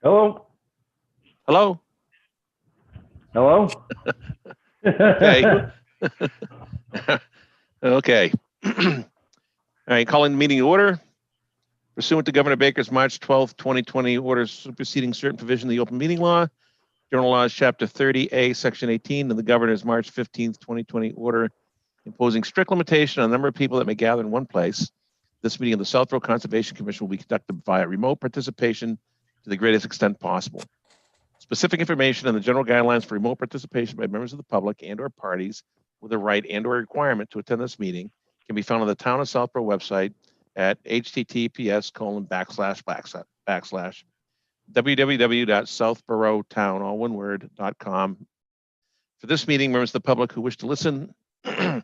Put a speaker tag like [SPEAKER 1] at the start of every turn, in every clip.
[SPEAKER 1] Hello?
[SPEAKER 2] Hello?
[SPEAKER 1] Hello?
[SPEAKER 2] Okay. Okay. All right, calling the meeting to order. Pursuant to Governor Baker's March 12th, 2020 orders superseding certain provision of the open meeting law, General Laws, Chapter 30A, Section 18, and the Governor's March 15th, 2020 order imposing strict limitation on the number of people that may gather in one place. This meeting of the Southborough Conservation Commission will be conducted via remote participation to the greatest extent possible. Specific information on the general guidelines for remote participation by members of the public and/or parties with a right and/or requirement to attend this meeting can be found on the Town of Southborough website at https://www.southboroughtown.com. For this meeting, members of the public who wish to listen to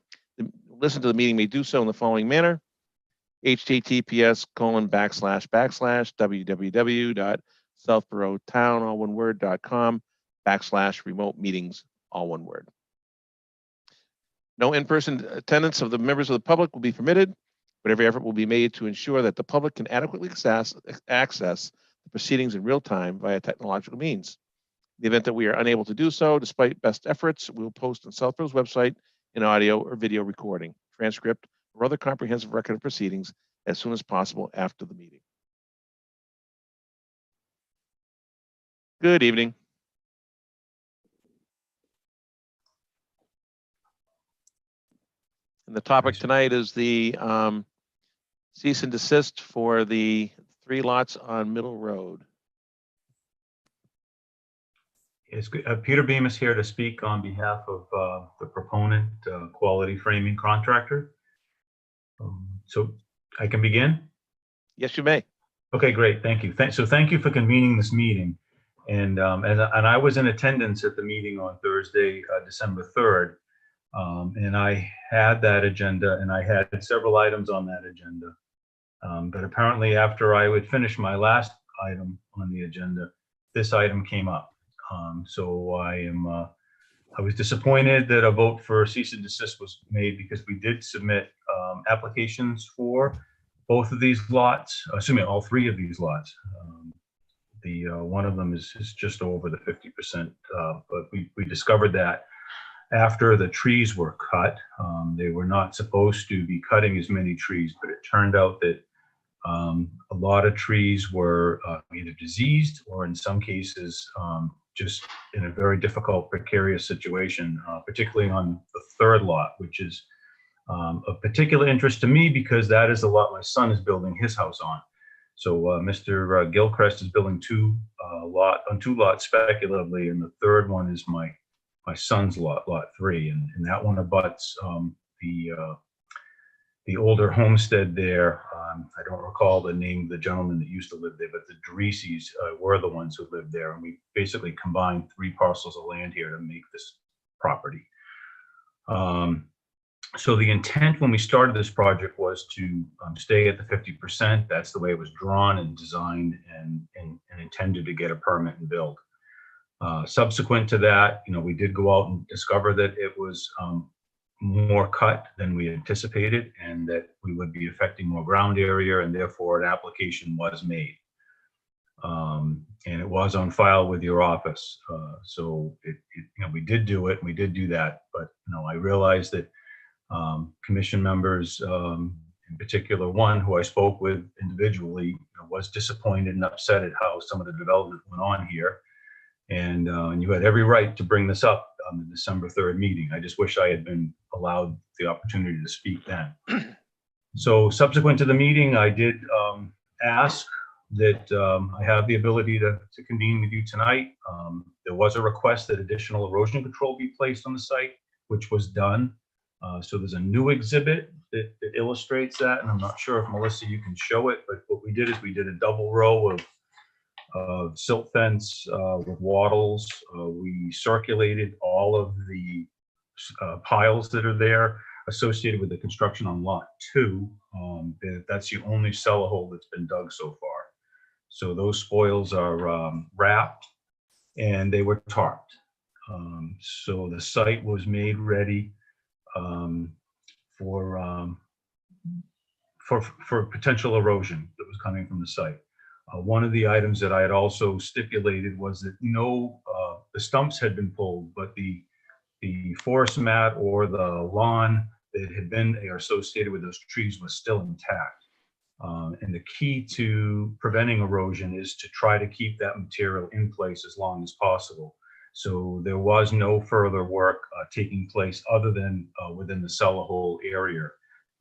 [SPEAKER 2] the meeting may do so in the following manner: https://www.southboroughtown.com/remote meetings, all one word. No in-person attendance of the members of the public will be permitted, but every effort will be made to ensure that the public can adequately access the proceedings in real time via technological means. In the event that we are unable to do so, despite best efforts, we will post on Southborough's website an audio or video recording, transcript, or other comprehensive record of proceedings as soon as possible after the meeting. Good evening. And the topic tonight is the cease and desist for the 3 lots on Middle Road.
[SPEAKER 3] Yes, Peter Beam is here to speak on behalf of the proponent, Quality Framing Contractor. So I can begin?
[SPEAKER 2] Yes, you may.
[SPEAKER 3] Okay, great. Thank you. So thank you for convening this meeting. And I was in attendance at the meeting on Thursday, December 3rd. And I had that agenda, and I had several items on that agenda. But apparently after I would finish my last item on the agenda, this item came up. So I was disappointed that a vote for cease and desist was made, because we did submit applications for both of these lots, all 3 of these lots. One of them is just over the 50%, but we discovered that after the trees were cut. They were not supposed to be cutting as many trees, but it turned out that a lot of trees were either diseased or in some cases just in a very difficult, precarious situation, particularly on the 3rd lot, which is of particular interest to me because that is the lot my son is building his house on. So Mr. Gilchrist is building 2 lots speculatively, and the 3rd one is my son's lot, lot 3, and that one abuts the older homestead there. I don't recall the name of the gentleman that used to live there, but the Dreeses were the ones who lived there. And we basically combined 3 parcels of land here to make this property. So the intent when we started this project was to stay at the 50%. That's the way it was drawn and designed and intended to get a permit and build. Subsequent to that, we did go out and discover that it was more cut than we anticipated, and that we would be affecting more ground area, and therefore an application was made. And it was on file with your office. So we did do it, and we did do that, but I realized that commission members, in particular one who I spoke with individually, was disappointed and upset at how some of the development went on here. And you had every right to bring this up on the December 3rd meeting. I just wish I had been allowed the opportunity to speak then. So subsequent to the meeting, I did ask that I have the ability to convene with you tonight. There was a request that additional erosion control be placed on the site, which was done. So there's a new exhibit that illustrates that, and I'm not sure if Melissa, you can show it, but what we did is we did a double row of silt fence with wattles. We circulated all of the piles that are there associated with the construction on lot 2. That's the only cellar hole that's been dug so far. So those spoils are wrapped and they were tarped. So the site was made ready for potential erosion that was coming from the site. One of the items that I had also stipulated was that the stumps had been pulled, but the forest mat or the lawn that had been associated with those trees was still intact. And the key to preventing erosion is to try to keep that material in place as long as possible. So there was no further work taking place other than within the cellar hole area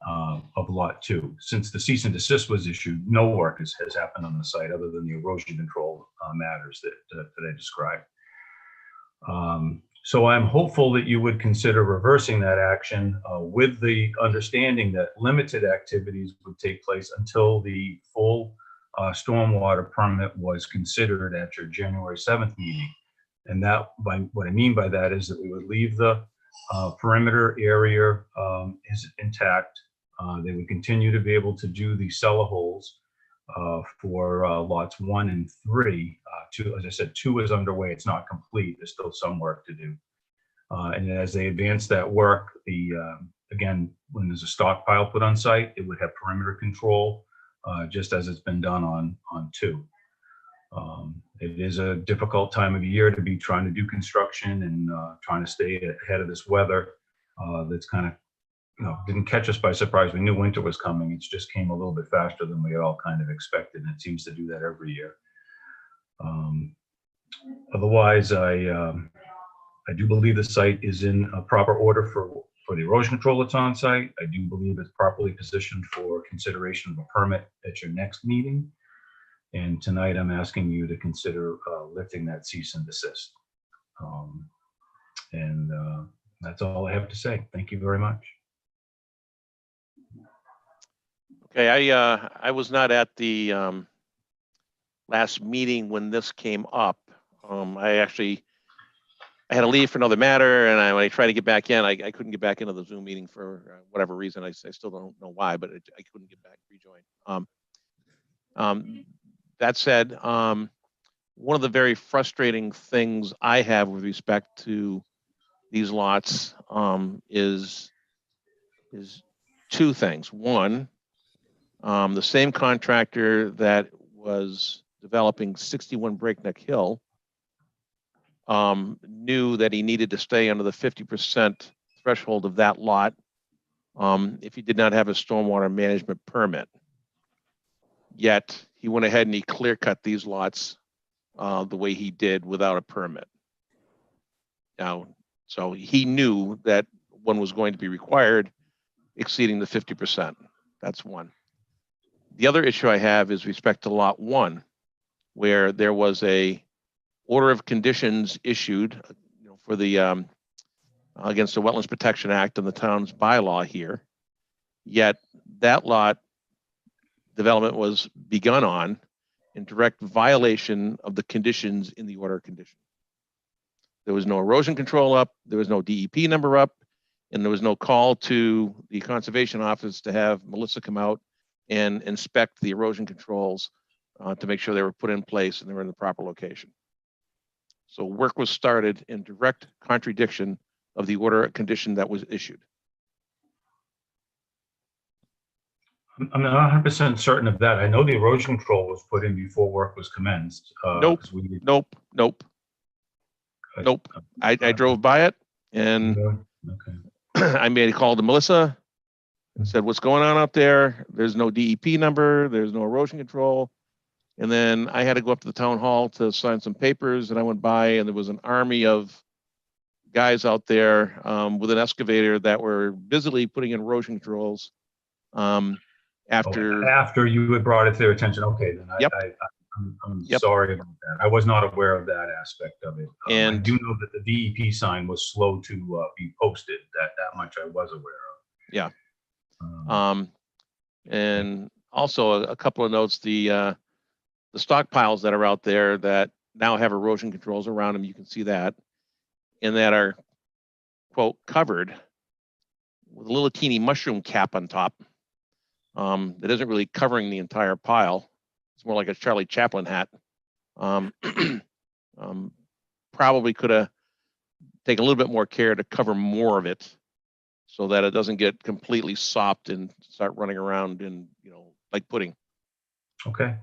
[SPEAKER 3] of Lot 2. Since the cease and desist was issued, no work has happened on the site other than the erosion control matters that I described. So I'm hopeful that you would consider reversing that action with the understanding that limited activities would take place until the full stormwater permit was considered at your January 7th meeting. And what I mean by that is that we would leave the perimeter area is intact. They would continue to be able to do the cellar holes for lots 1 and 3. 2, as I said, 2 is underway. It's not complete. There's still some work to do. And as they advance that work, again, when there's a stockpile put on site, it would have perimeter control, just as it's been done on 2. It is a difficult time of year to be trying to do construction and trying to stay ahead of this weather. That's kind of, didn't catch us by surprise. We knew winter was coming. It just came a little bit faster than we had all kind of expected, and it seems to do that every year. Otherwise, I do believe the site is in a proper order for the erosion control that's on site. I do believe it's properly positioned for consideration of a permit at your next meeting. And tonight I'm asking you to consider lifting that cease and desist. And that's all I have to say. Thank you very much.
[SPEAKER 2] Okay, I was not at the last meeting when this came up. I had to leave for another matter, and when I tried to get back in, I couldn't get back into the Zoom meeting for whatever reason. I still don't know why, but I couldn't get back, rejoin. That said, one of the very frustrating things I have with respect to these lots is 2 things. One, the same contractor that was developing 61 Breakneck Hill knew that he needed to stay under the 50% threshold of that lot if he did not have a stormwater management permit. Yet he went ahead and he clear cut these lots the way he did without a permit. Now, so he knew that one was going to be required exceeding the 50%. That's one. The other issue I have is respect to lot 1, where there was a order of conditions issued for the against the Wetlands Protection Act and the town's bylaw here. Yet that lot development was begun on in direct violation of the conditions in the order of condition. There was no erosion control up, there was no DEP number up, and there was no call to the conservation office to have Melissa come out and inspect the erosion controls to make sure they were put in place and they were in the proper location. So work was started in direct contradiction of the order of condition that was issued.
[SPEAKER 3] I'm not 100% certain of that. I know the erosion control was put in before work was commenced.
[SPEAKER 2] Nope. I drove by it, and I made a call to Melissa and said, what's going on up there? There's no DEP number, there's no erosion control. And then I had to go up to the town hall to sign some papers, and I went by and there was an army of guys out there with an excavator that were busily putting in erosion controls. After
[SPEAKER 3] you had brought it to their attention, okay, then
[SPEAKER 2] Yep.
[SPEAKER 3] I'm sorry about that. I was not aware of that aspect of it.
[SPEAKER 2] And
[SPEAKER 3] I do know that the DEP sign was slow to be posted. That much I was aware of.
[SPEAKER 2] Yeah. And also a couple of notes, the stockpiles that are out there that now have erosion controls around them, you can see that, and that are, quote, covered with a little teeny mushroom cap on top that isn't really covering the entire pile. It's more like a Charlie Chaplin hat. Probably could have taken a little bit more care to cover more of it so that it doesn't get completely sopped and start running around in, like pudding.
[SPEAKER 3] Okay.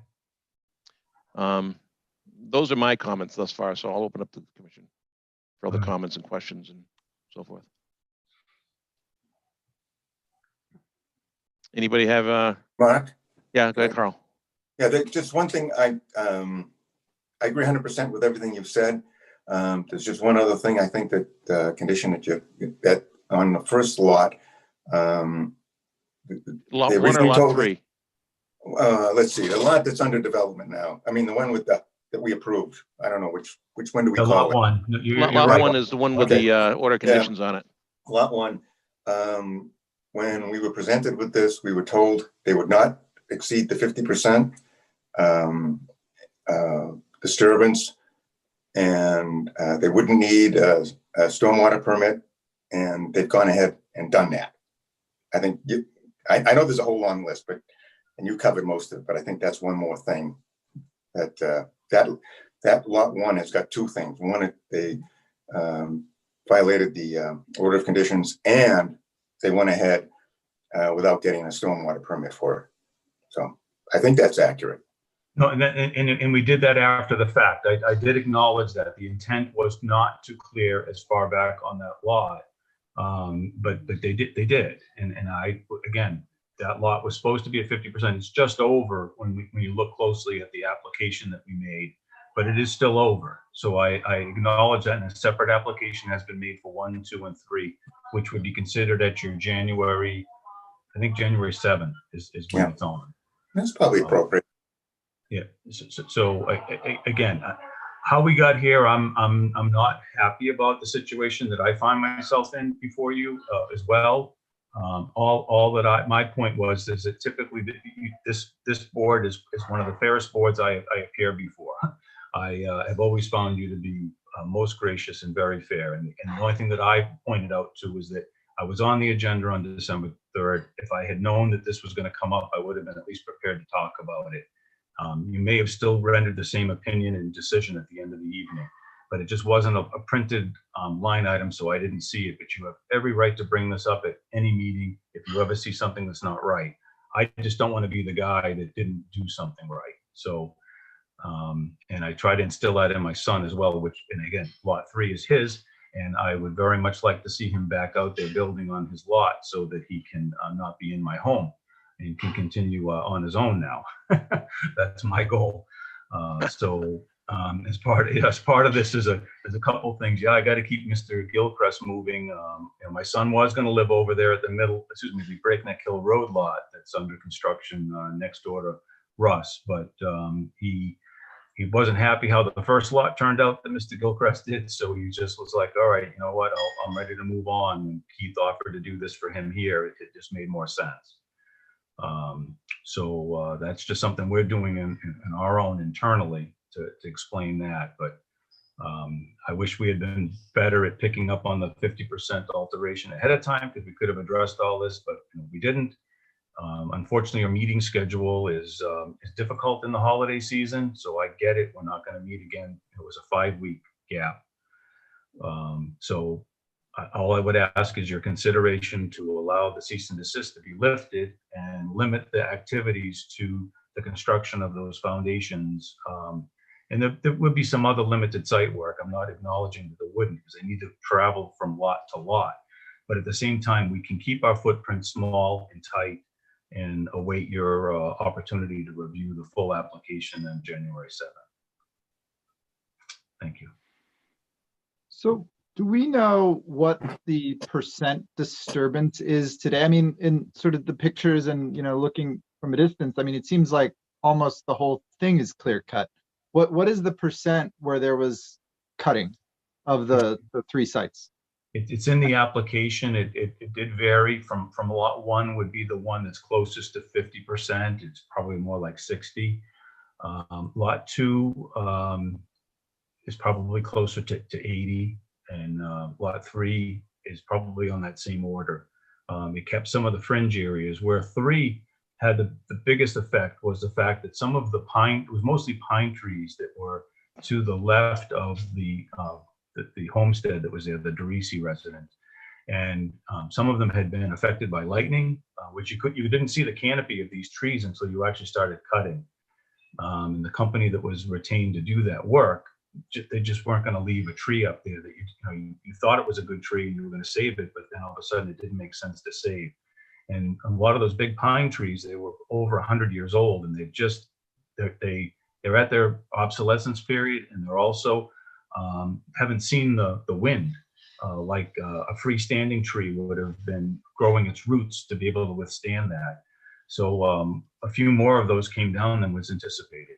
[SPEAKER 2] Those are my comments thus far, so I'll open up to the commission for other
[SPEAKER 3] All right.
[SPEAKER 2] comments and questions and so forth. Anybody have,
[SPEAKER 1] Mark?
[SPEAKER 2] yeah, go ahead, Carl.
[SPEAKER 1] Yeah, just one thing, I agree 100% with everything you've said. There's just one other thing, I think that condition that on the first lot.
[SPEAKER 2] Lot
[SPEAKER 1] they
[SPEAKER 2] 1 or
[SPEAKER 1] originally
[SPEAKER 2] lot
[SPEAKER 1] told us-
[SPEAKER 2] 3?
[SPEAKER 1] Let's see, the lot that's under development now. I mean, the one with that we approved. I don't know which one do we
[SPEAKER 3] The
[SPEAKER 1] call
[SPEAKER 3] lot
[SPEAKER 1] it?
[SPEAKER 3] one. You're
[SPEAKER 2] Lot
[SPEAKER 3] right.
[SPEAKER 2] 1 is the one with
[SPEAKER 1] Okay.
[SPEAKER 2] the order of conditions on it.
[SPEAKER 1] Lot 1. When we were presented with this, we were told they would not exceed the 50% disturbance, and they wouldn't need a stormwater permit, and they've gone ahead and done that. I think I know there's a whole long list, and you covered most of it, but I think that's one more thing that that lot 1 has got 2 things. One, they violated the order of conditions, and they went ahead without getting a stormwater permit for it. So I think that's accurate.
[SPEAKER 3] No, and we did that after the fact. I did acknowledge that the intent was not to clear as far back on that lot, but they did, and again, that lot was supposed to be at 50%. It's just over when you look closely at the application that we made, but it is still over. So I acknowledge that, and a separate application has been made for 1, 2, and 3, which would be considered at your January. I think January 7th is when it's on.
[SPEAKER 1] That's probably appropriate.
[SPEAKER 3] Yeah. So again, how we got here, I'm not happy about the situation that I find myself in before you as well. All that my point was is that typically this board is one of the fairest boards I appeared before. I have always found you to be most gracious and very fair. And the only thing that I pointed out to was that I was on the agenda on December 3rd. If I had known that this was going to come up, I would have been at least prepared to talk about it. You may have still rendered the same opinion and decision at the end of the evening, but it just wasn't a printed line item, so I didn't see it. But you have every right to bring this up at any meeting if you ever see something that's not right. I just don't want to be the guy that didn't do something right. So, and I try to instill that in my son as well, which, and again, lot 3 is his, and I would very much like to see him back out there building on his lot so that he can not be in my home and can continue on his own now. That's my goal. So as part of this is a couple things. Yeah, I got to keep Mr. Gilchrist moving. My son was going to live over there at the Breakneck Hill Road lot that's under construction next door to Russ, but he wasn't happy how the first lot turned out that Mr. Gilchrist did. So he just was like, all right, you know what, I'm ready to move on. When Keith offered to do this for him here, it just made more sense. So that's just something we're doing in our own internally to explain that. But I wish we had been better at picking up on the 50% alteration ahead of time, because we could have addressed all this, but we didn't. Unfortunately, our meeting schedule is difficult in the holiday season, so I get it. We're not going to meet again. It was a 5-week gap. So all I would ask is your consideration to allow the cease and desist to be lifted and limit the activities to the construction of those foundations. And there would be some other limited site work. I'm not acknowledging that there wouldn't, because they need to travel from lot to lot. But at the same time, we can keep our footprint small and tight and await your opportunity to review the full application on January 7th. Thank you.
[SPEAKER 4] So do we know what the percent disturbance is today? I mean, in sort of the pictures and, looking from a distance, I mean, it seems like almost the whole thing is clear cut. What is the percent where there was cutting of the 3 sites?
[SPEAKER 3] It's in the application. It did vary from lot 1 would be the one that's closest to 50%. It's probably more like 60. Lot 2 is probably closer to 80, and lot 3 is probably on that same order. It kept some of the fringe areas. Where 3 had the biggest effect was the fact that some of the it was mostly pine trees that were to the left of the homestead that was there, the DeRisi residence, and some of them had been affected by lightning, which you didn't see the canopy of these trees until you actually started cutting. And the company that was retained to do that work, they just weren't going to leave a tree up there that you thought it was a good tree, you were going to save it, but then all of a sudden it didn't make sense to save. And a lot of those big pine trees, they were over 100 years old, and they're at their obsolescence period, and they're also haven't seen the wind like a freestanding tree would have been growing its roots to be able to withstand that. So a few more of those came down than was anticipated.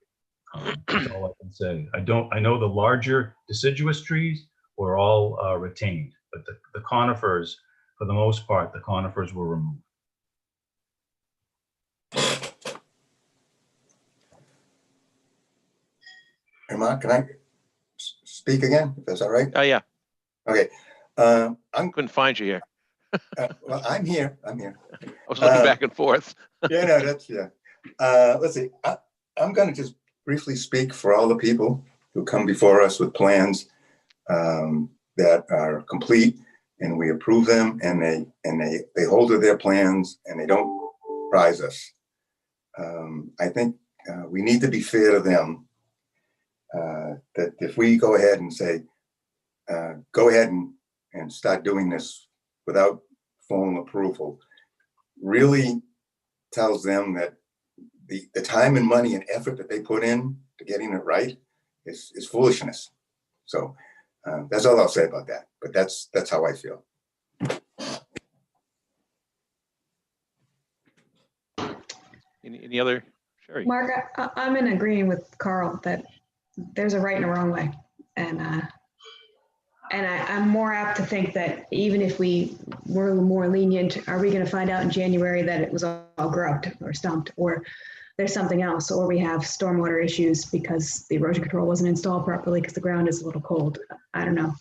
[SPEAKER 3] That's all I can say. I know the larger deciduous trees were all retained, but the conifers, for the most part, the conifers were removed.
[SPEAKER 1] Hey, Mark, can I speak again, if that's all right?
[SPEAKER 2] Oh, yeah.
[SPEAKER 1] Okay.
[SPEAKER 2] Couldn't find you here.
[SPEAKER 1] Well, I'm here.
[SPEAKER 2] I was looking back and forth.
[SPEAKER 1] Yeah, no, that's, yeah. Let's see. I'm going to just briefly speak for all the people who come before us with plans that are complete, and we approve them, and they hold to their plans, and they don't surprise us. I think we need to be fair to them. That if we go ahead and say, go ahead and start doing this without formal approval, really tells them that the time and money and effort that they put in to getting it right is foolishness. So that's all I'll say about that. But that's how I feel.
[SPEAKER 2] Any other? Sherry?
[SPEAKER 5] Mark, I'm in agreeing with Carl that there's a right and a wrong way. And I'm more apt to think that even if we were more lenient, are we going to find out in January that it was all grubbed or stumped, or there's something else, or we have stormwater issues because the erosion control wasn't installed properly because the ground is a little cold. I don't know.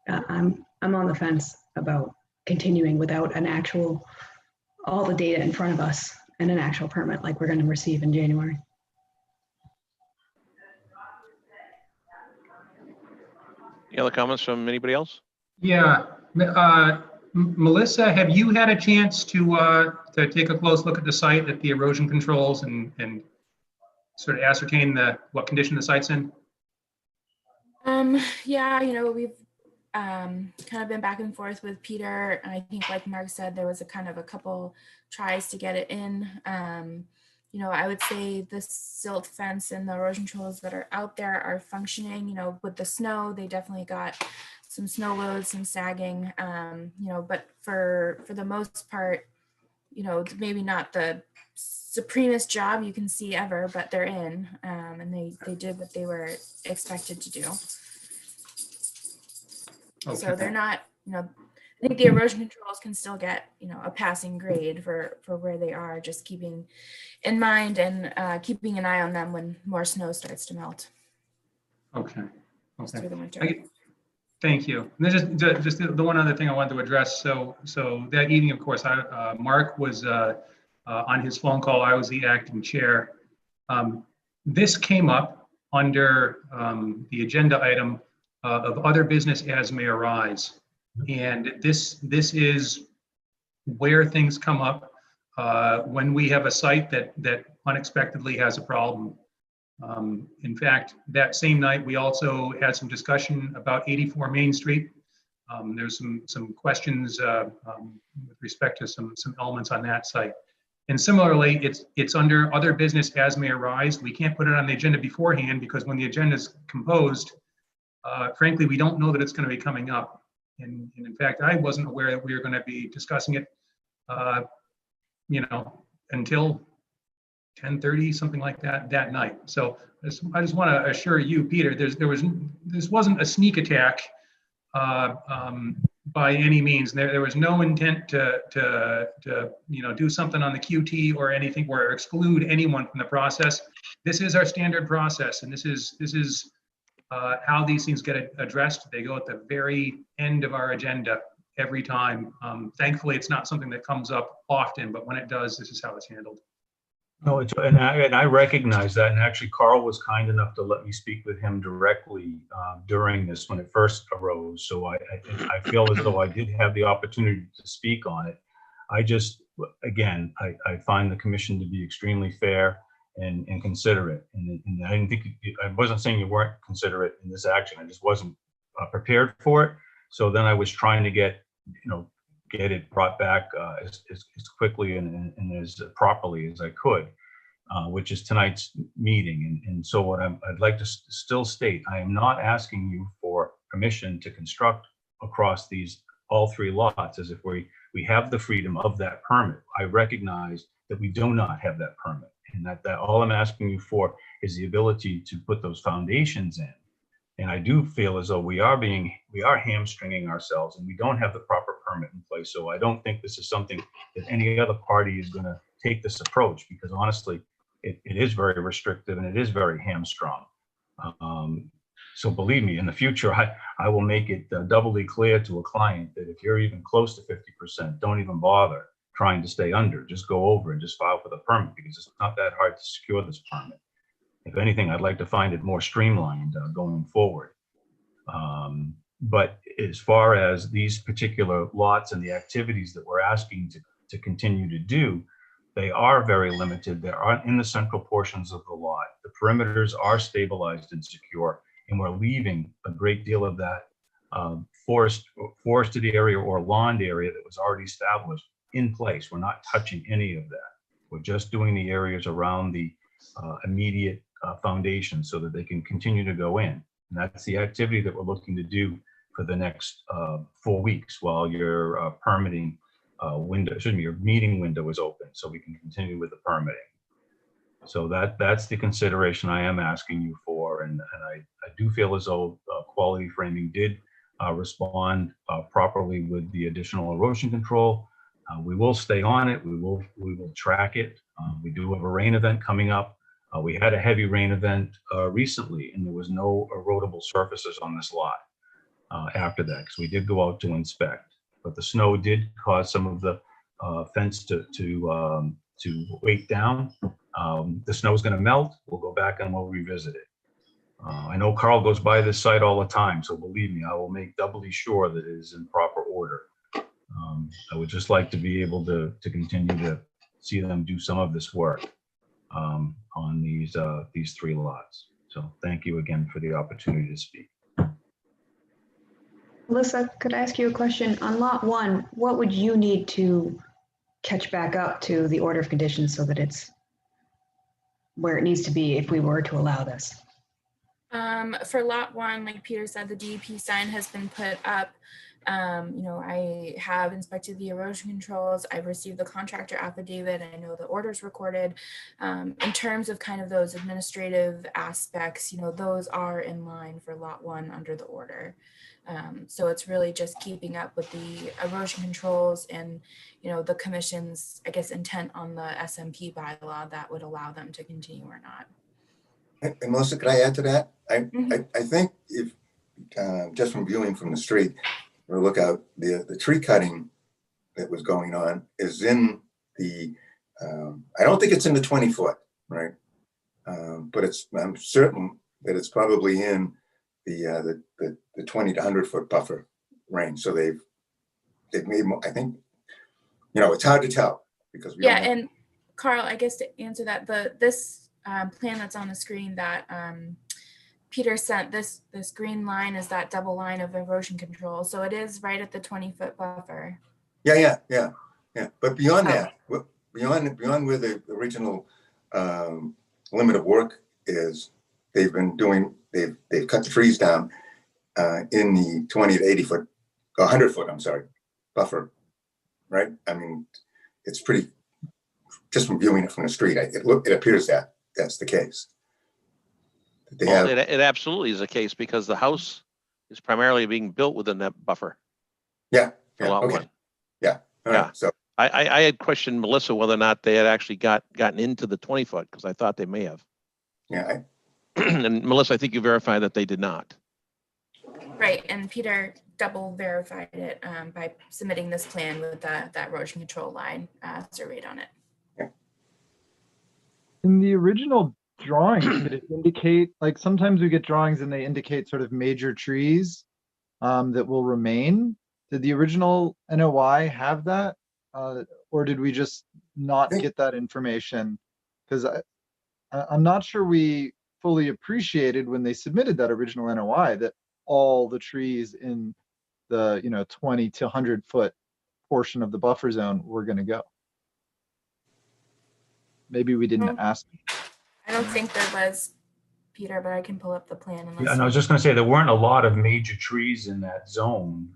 [SPEAKER 5] I'm on the fence about continuing without an actual, all the data in front of us and an actual permit like we're going to receive in January.
[SPEAKER 2] Any other comments from anybody else?
[SPEAKER 6] Yeah, Melissa, have you had a chance to take a close look at the site, at the erosion controls, and sort of ascertain what condition the site's in?
[SPEAKER 7] Yeah, we've kind of been back and forth with Peter. I think, like Mark said, there was a couple tries to get it in. I would say the silt fence and the erosion controls that are out there are functioning. With the snow, they definitely got some snow loads, some sagging. But for the most part, maybe not the supremest job you can see ever, but they're in, and they did what they were expected to do.
[SPEAKER 6] Okay.
[SPEAKER 7] So they're not, I think the erosion controls can still get, a passing grade for where they are, just keeping in mind and keeping an eye on them when more snow starts to melt
[SPEAKER 6] Okay.
[SPEAKER 7] through the winter.
[SPEAKER 6] Thank you. And just the one other thing I wanted to address. So that evening, of course, Mark was on his phone call. I was the acting chair. This came up under the agenda item of other business as may arise. And this is where things come up when we have a site that unexpectedly has a problem. In fact, that same night, we also had some discussion about 84 Main Street. There's some questions with respect to some elements on that site. And similarly, it's under other business as may arise. We can't put it on the agenda beforehand because when the agenda is composed, frankly, we don't know that it's going to be coming up. And in fact, I wasn't aware that we were going to be discussing it, until 10:30, something like that night. So I just want to assure you, Peter, this wasn't a sneak attack by any means. There was no intent to do something on the QT or anything or exclude anyone from the process. This is our standard process, and this is how these things get addressed. They go at the very end of our agenda every time. Thankfully, it's not something that comes up often, but when it does, this is how it's handled.
[SPEAKER 3] No, and I recognize that. And actually, Carl was kind enough to let me speak with him directly during this when it first arose. So I feel as though I did have the opportunity to speak on it. I find the commission to be extremely fair, and consider it. And I didn't think, I wasn't saying you weren't considerate in this action. I just wasn't prepared for it. So then I was trying to get it brought back as quickly and as properly as I could, which is tonight's meeting. And so what I'd like to still state, I am not asking you for permission to construct across all 3 lots as if we have the freedom of that permit. I recognize that we do not have that permit, and that all I'm asking you for is the ability to put those foundations in. And I do feel as though we are hamstringing ourselves, and we don't have the proper permit in place. So I don't think this is something that any other party is going to take this approach, because honestly, it is very restrictive and it is very hamstrung. So believe me, in the future, I will make it doubly clear to a client that if you're even close to 50%, don't even bother trying to stay under. Just go over and just file for the permit, because it's not that hard to secure this permit. If anything, I'd like to find it more streamlined going forward. But as far as these particular lots and the activities that we're asking to continue to do, they are very limited. They aren't in the central portions of the lot. The perimeters are stabilized and secure, and we're leaving a great deal of that forested area or lawned area that was already established in place. We're not touching any of that. We're just doing the areas around the immediate foundation so that they can continue to go in. And that's the activity that we're looking to do for the next 4 weeks while your permitting your meeting window is open, so we can continue with the permitting. So that's the consideration I am asking you for, and I do feel as though Quality Framing did respond properly with the additional erosion control. We will stay on it. We will track it. We do have a rain event coming up. We had a heavy rain event recently, and there was no erodible surfaces on this lot after that, because we did go out to inspect. But the snow did cause some of the fence to weight down. The snow is going to melt. We'll go back and we'll revisit it. I know Carl goes by this site all the time, so believe me, I will make doubly sure that it is in proper order. I would just like to be able to continue to see them do some of this work on these 3 lots. So thank you again for the opportunity to speak.
[SPEAKER 5] Melissa, could I ask you a question? On lot 1, what would you need to catch back up to the order of conditions so that it's where it needs to be if we were to allow this?
[SPEAKER 7] For lot 1, like Peter said, the DEP sign has been put up. I have inspected the erosion controls. I've received the contractor affidavit. I know the order's recorded. In terms of kind of those administrative aspects, those are in line for lot 1 under the order. So it's really just keeping up with the erosion controls and, the commission's, I guess, intent on the SMP bylaw that would allow them to continue or not.
[SPEAKER 1] And Melissa, could I add to that? I think if just from viewing from the street, or look out, the tree cutting that was going on is in the, I don't think it's in the 20-foot, right? But I'm certain that it's probably in the 20 to 100-foot buffer range. So they've made, I think, it's hard to tell because we don't know.
[SPEAKER 7] And Carl, I guess to answer that, this plan that's on the screen that Peter sent, this green line is that double line of erosion control. So it is right at the 20-foot buffer.
[SPEAKER 1] Yeah. But beyond that, beyond where the original limit of work is, they've cut the trees down in the 20 to 80-foot, 100-foot, I'm sorry, buffer, right? I mean, it's pretty, just from viewing it from the street, it appears that that's the case.
[SPEAKER 2] It absolutely is a case because the house is primarily being built within that buffer.
[SPEAKER 1] Yeah.
[SPEAKER 2] Lot
[SPEAKER 1] Okay.
[SPEAKER 2] 1.
[SPEAKER 1] Yeah. All
[SPEAKER 2] Yeah.
[SPEAKER 1] right, so
[SPEAKER 2] I had questioned Melissa whether or not they had actually gotten into the 20-foot because I thought they may have.
[SPEAKER 1] yeah,
[SPEAKER 2] And Melissa, I think you verified that they did not.
[SPEAKER 7] Right, and Peter double verified it by submitting this plan with that erosion control line surveyed on it.
[SPEAKER 4] In the original drawing, did it indicate, like sometimes we get drawings and they indicate sort of major trees that will remain? Did the original NOI have that? Or did we just not get that information? Because I'm not sure we fully appreciated when they submitted that original NOI that all the trees in the 20 to 100-foot portion of the buffer zone were going to go. Maybe we didn't ask.
[SPEAKER 7] I don't think there was, Peter, but I can pull up the plan.
[SPEAKER 3] Yeah, and I was just going to say there weren't a lot of major trees in that zone.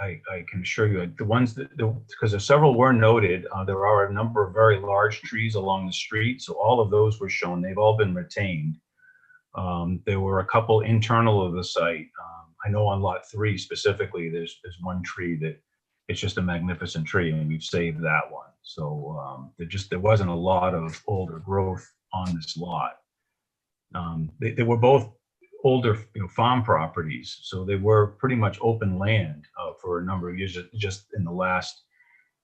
[SPEAKER 3] I can assure you, the ones that, because several were noted, there are a number of very large trees along the street. So all of those were shown. They've all been retained. There were a couple internal of the site. I know on lot 3 specifically, there's one tree that it's just a magnificent tree, and we've saved that one. So there wasn't a lot of older growth on this lot. They were both older, farm properties, so they were pretty much open land for a number of years. Just in the last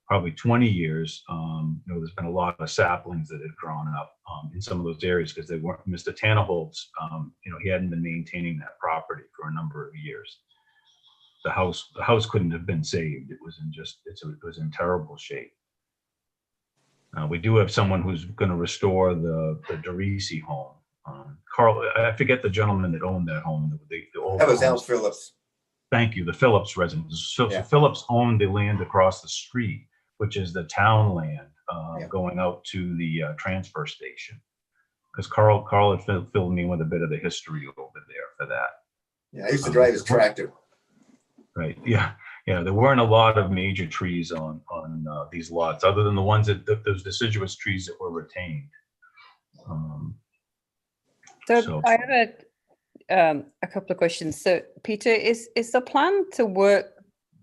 [SPEAKER 3] probably 20 years, there's been a lot of saplings that have grown up in some of those areas because they weren't. Mr. Tannerholz, he hadn't been maintaining that property for a number of years. The house couldn't have been saved. It was in terrible shape. We do have someone who's going to restore the DeRisi home. Carl, I forget the gentleman that owned that home. The old
[SPEAKER 1] That was
[SPEAKER 3] home.
[SPEAKER 1] Al Phillips.
[SPEAKER 3] Thank you, the Phillips residence. So
[SPEAKER 1] Yeah.
[SPEAKER 3] Phillips owned the land across the street, which is the town land
[SPEAKER 1] Yeah.
[SPEAKER 3] going out to the transfer station. Because Carl had filled me with a bit of the history over there for that.
[SPEAKER 1] Yeah, I used to drive his tractor.
[SPEAKER 3] Right. Yeah. Yeah. There weren't a lot of major trees on these lots, other than the ones those deciduous trees that were retained.
[SPEAKER 8] So I have a couple of questions. So Peter, is the plan to work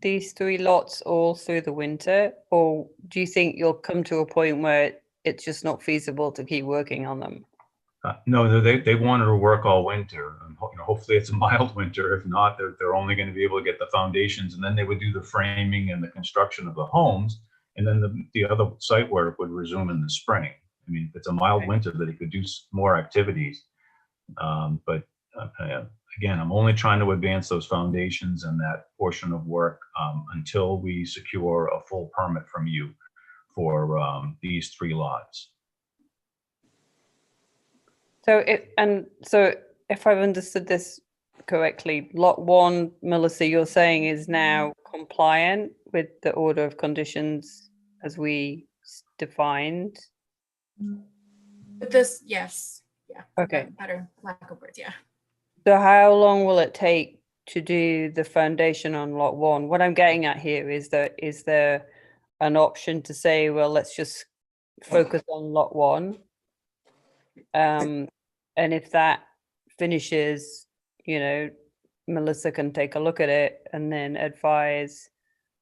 [SPEAKER 8] these 3 lots all through the winter, or do you think you'll come to a point where it's just not feasible to keep working on them?
[SPEAKER 3] No, they wanted to work all winter. And, hopefully it's a mild winter. If not, they're only going to be able to get the foundations, and then they would do the framing and the construction of the homes, and then the other site work would resume in the spring. I mean, if it's a mild winter, that he could do more activities. But again, I'm only trying to advance those foundations and that portion of work until we secure a full permit from you for these 3 lots.
[SPEAKER 8] So if I've understood this correctly, lot 1, Melissa, you're saying is now compliant with the order of conditions as we defined?
[SPEAKER 7] But this, yes, yeah.
[SPEAKER 8] Okay.
[SPEAKER 7] Better lack of words, yeah.
[SPEAKER 8] So how long will it take to do the foundation on lot 1? What I'm getting at here is there an option to say, well, let's just focus on lot 1? And if that finishes, Melissa can take a look at it and then advise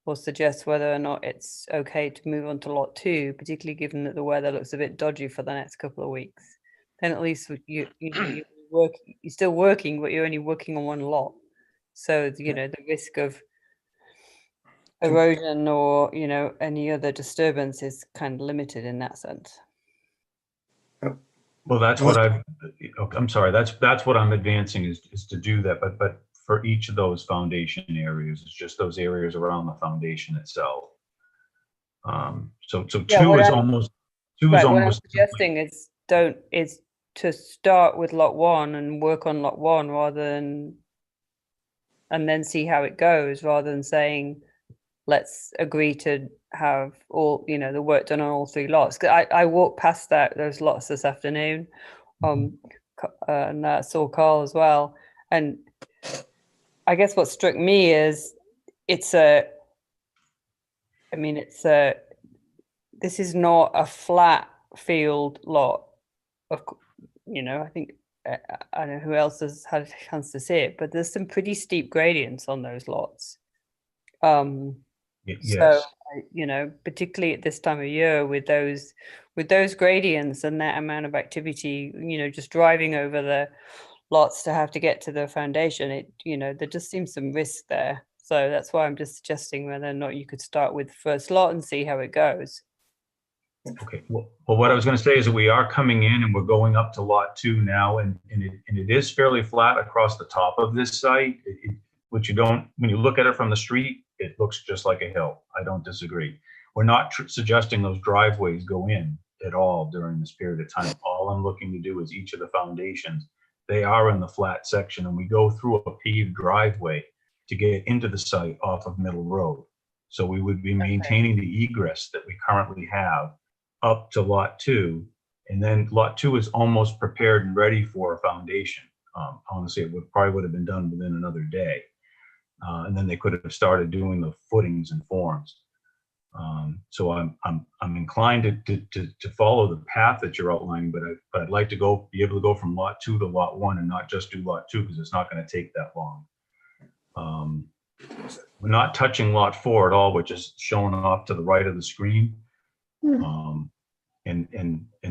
[SPEAKER 8] or suggest whether or not it's okay to move on to lot 2, particularly given that the weather looks a bit dodgy for the next couple of weeks. Then at least you're still working, but you're only working on 1 lot. So, the risk of erosion or, any other disturbance is kind of limited in that sense.
[SPEAKER 3] Well, that's what I'm sorry. That's what I'm advancing is to do that. But for each of those foundation areas, it's just those areas around the foundation itself. So 2 is almost.
[SPEAKER 8] What I'm suggesting is to start with lot 1 and work on lot 1 and then see how it goes, rather than saying, let's agree to have all, the work done on all 3 lots. I walked past those lots this afternoon, and I saw Carl as well. And I guess what struck me is this is not a flat field lot. I think, I don't know who else has had a chance to see it, but there's some pretty steep gradients on those lots.
[SPEAKER 3] Yes.
[SPEAKER 8] So, particularly at this time of year with those gradients and that amount of activity, just driving over the lots to have to get to the foundation, there just seems some risk there. So that's why I'm just suggesting whether or not you could start with the first lot and see how it goes.
[SPEAKER 3] Okay. Well, what I was going to say is that we are coming in and we're going up to lot 2 now, and it is fairly flat across the top of this site. When you look at it from the street, it looks just like a hill. I don't disagree. We're not suggesting those driveways go in. at all during this period of time. All I'm looking to do is each of the foundations, they are in the flat section, and we go through a paved driveway to get into the site off of Middle Road. So we would be maintaining the egress that we currently have up to Lot 2. And then Lot 2 is almost prepared and ready for a foundation. Honestly, it probably would have been done within another day. And then they could have started doing the footings and forms. So I'm inclined to follow the path that you're outlining, but I'd like to be able to go from Lot 2 to Lot 1 and not just do Lot 2, because it's not going to take that long. We're not touching Lot 4 at all, which is shown off to the right of the screen. And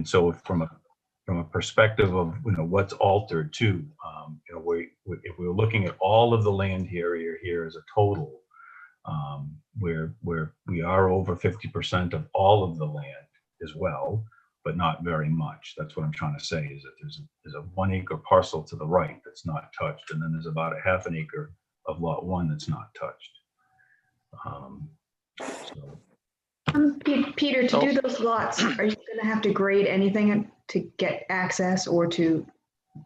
[SPEAKER 3] so from a perspective of what's altered too, if we're looking at all of the land area here as a total, where we are over 50% of all of the land as well, but not very much. That's what I'm trying to say, is that there's a 1 acre parcel to the right that's not touched, and then there's about a ½ an acre of Lot 1 that's not touched.
[SPEAKER 5] Peter, to do those lots, are you going to have to grade anything to get access or to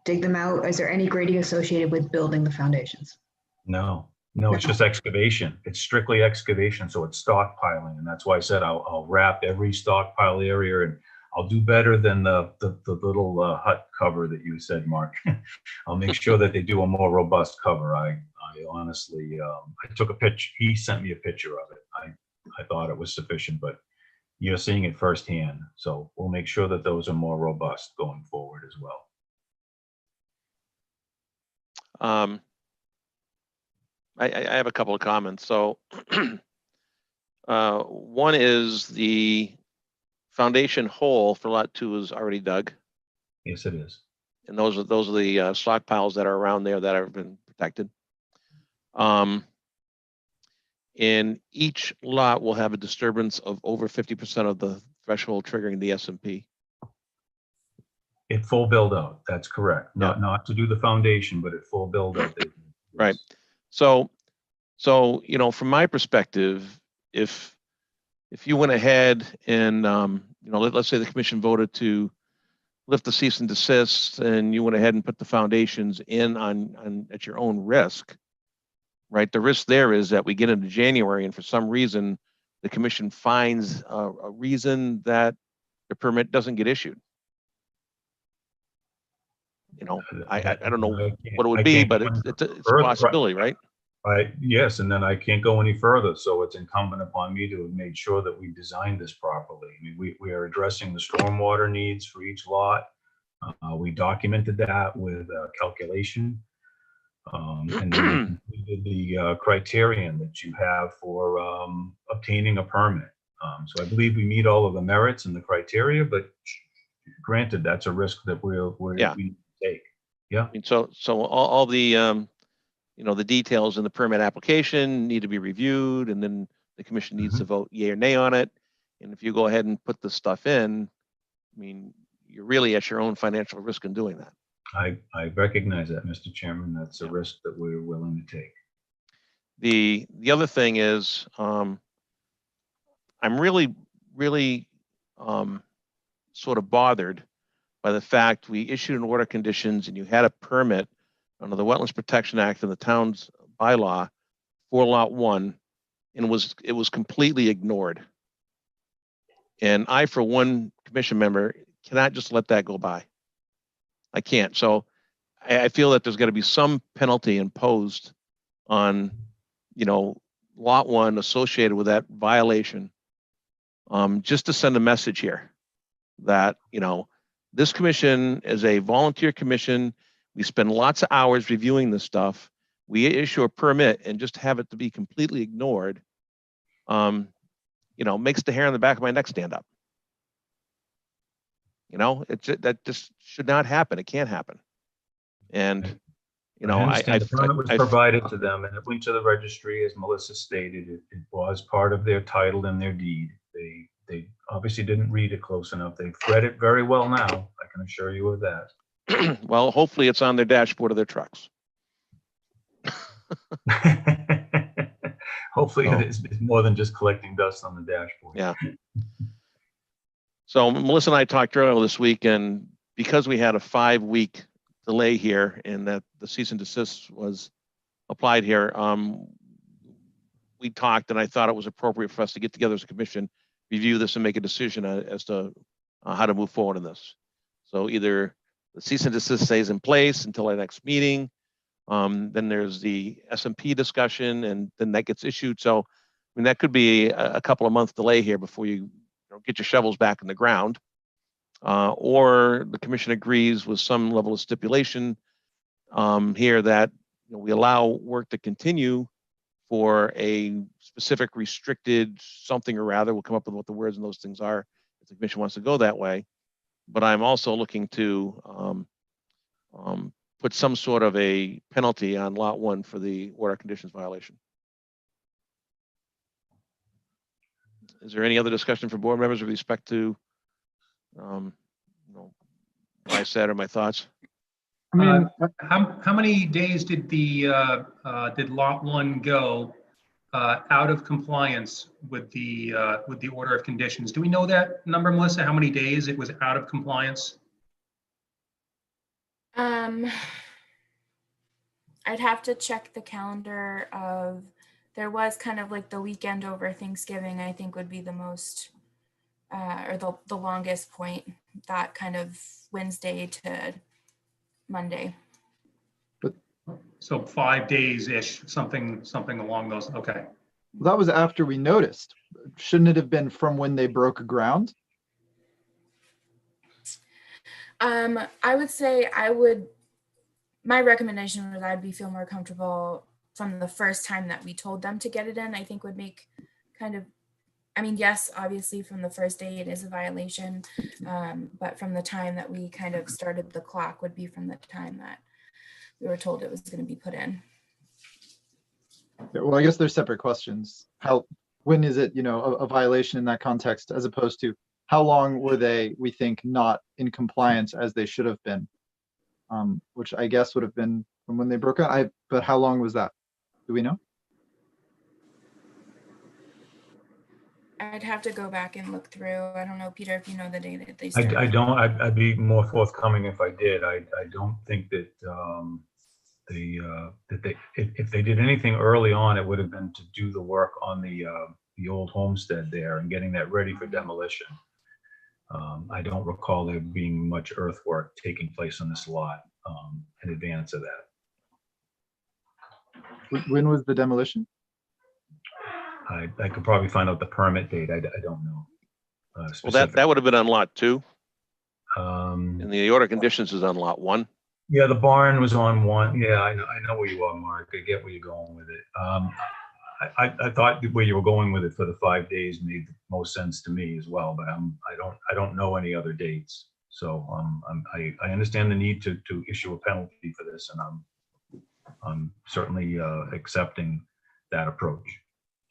[SPEAKER 5] dig them out? Is there any grading associated with building the foundations?
[SPEAKER 3] No, it's just excavation. It's strictly excavation, so it's stockpiling, and that's why I said I'll wrap every stockpile area, and I'll do better than the little hut cover that you said, Mark. I'll make sure that they do a more robust cover. I honestly, I took a picture. He sent me a picture of it. I thought it was sufficient, but you're seeing it firsthand. So we'll make sure that those are more robust going forward as well.
[SPEAKER 2] I have a couple of comments. So one is the foundation hole for Lot 2 is already dug.
[SPEAKER 3] Yes, it is.
[SPEAKER 2] And those are the stockpiles that are around there that have been protected. And each lot will have a disturbance of over 50% of the threshold triggering the SMP.
[SPEAKER 3] At full build out, that's correct. Not to do the foundation, but at full build out.
[SPEAKER 2] Right. So from my perspective, if you went ahead and let's say the commission voted to lift the cease and desist, and you went ahead and put the foundations in on at your own risk, right? The risk there is that we get into January, and for some reason, the commission finds a reason that the permit doesn't get issued. I don't know what it would be, but it's a possibility, right?
[SPEAKER 3] Yes, and then I can't go any further. So it's incumbent upon me to have made sure that we designed this properly. I mean, we are addressing the stormwater needs for each lot. We documented that with a calculation. And then we did the criterion that you have for obtaining a permit. So I believe we meet all of the merits and the criteria, but granted, that's a risk that we take. Yeah.
[SPEAKER 2] I mean, so all the the details in the permit application need to be reviewed, and then the commission needs to vote yay or nay on it. And if you go ahead and put the stuff in, I mean, you're really at your own financial risk in doing that.
[SPEAKER 3] I recognize that, Mr. Chairman. That's a risk that we're willing to take.
[SPEAKER 2] The other thing is, I'm really sort of bothered by the fact we issued an order of conditions and you had a permit under the Wetlands Protection Act and the town's bylaw for Lot 1, and it was completely ignored. And I, for one commission member, cannot just let that go by. I can't. So I feel that there's got to be some penalty imposed on, Lot 1 associated with that violation, just to send a message here that, this commission is a volunteer commission. We spend lots of hours reviewing this stuff. We issue a permit and just have it to be completely ignored, makes the hair on the back of my neck stand up. That just should not happen. It can't happen. And,
[SPEAKER 3] the permit was provided to them, and it went to the registry, as Melissa stated. It was part of their title and their deed. They obviously didn't read it close enough. They've read it very well now. I can assure you of that.
[SPEAKER 2] Well, hopefully it's on their dashboard of their trucks.
[SPEAKER 3] Hopefully it's more than just collecting dust on the dashboard.
[SPEAKER 2] Yeah. So Melissa and I talked earlier this week, and because we had a 5-week delay here and that the cease and desist was applied here, we talked, and I thought it was appropriate for us to get together as a commission, review this and make a decision as to how to move forward in this. So either the cease and desist stays in place until our next meeting. Then there's the SMP discussion, and then that gets issued. So, I mean, that could be a couple of month delay here before you get your shovels back in the ground. Or the commission agrees with some level of stipulation here that we allow work to continue for a specific restricted something or rather. We'll come up with what the words and those things are if the commission wants to go that way. But I'm also looking to put some sort of a penalty on lot 1 for the order conditions violation. Is there any other discussion for board members with respect to what I said or my thoughts?
[SPEAKER 4] I mean,
[SPEAKER 6] How many days did did lot 1 go out of compliance with the order of conditions? Do we know that number, Melissa? How many days it was out of compliance?
[SPEAKER 7] I'd have to check the calendar of, there was kind of like the weekend over Thanksgiving, I think would be the most, or the longest point, that kind of Wednesday to Monday.
[SPEAKER 6] So 5 days-ish, something along those, okay.
[SPEAKER 4] that was after we noticed. Shouldn't it have been from when they broke ground?
[SPEAKER 7] I would say my recommendation was I'd feel more comfortable from the first time that we told them to get it in. I think would make kind of, I mean, yes, obviously from the first day it is a violation, but from the time that we kind of started the clock would be from the time that we were told it was going to be put in.
[SPEAKER 4] Yeah, well, I guess they're separate questions. When is it, a violation in that context, as opposed to how long were they, we think, not in compliance as they should have been? Which I guess would have been from when they broke out. But how long was that? Do we know?
[SPEAKER 7] I'd have to go back and look through. I don't know, Peter, if you know the day that they
[SPEAKER 3] I
[SPEAKER 7] started.
[SPEAKER 3] don't, I'd be more forthcoming if I did. I don't think that if they did anything early on, it would have been to do the work on the old homestead there and getting that ready for demolition. I don't recall there being much earthwork taking place on this lot in advance of that.
[SPEAKER 4] When was the demolition?
[SPEAKER 3] I could probably find out the permit date. I don't know.
[SPEAKER 2] Well, that would have been on lot 2,
[SPEAKER 3] Um,
[SPEAKER 2] and the order of conditions is on lot 1.
[SPEAKER 3] yeah, the barn was on 1. Yeah, I know where you are, Mark. I get where you're going with it. I thought where you were going with it for the 5 days made the most sense to me as well, but I don't know any other dates. So I understand the need to issue a penalty for this, and I'm certainly accepting that approach.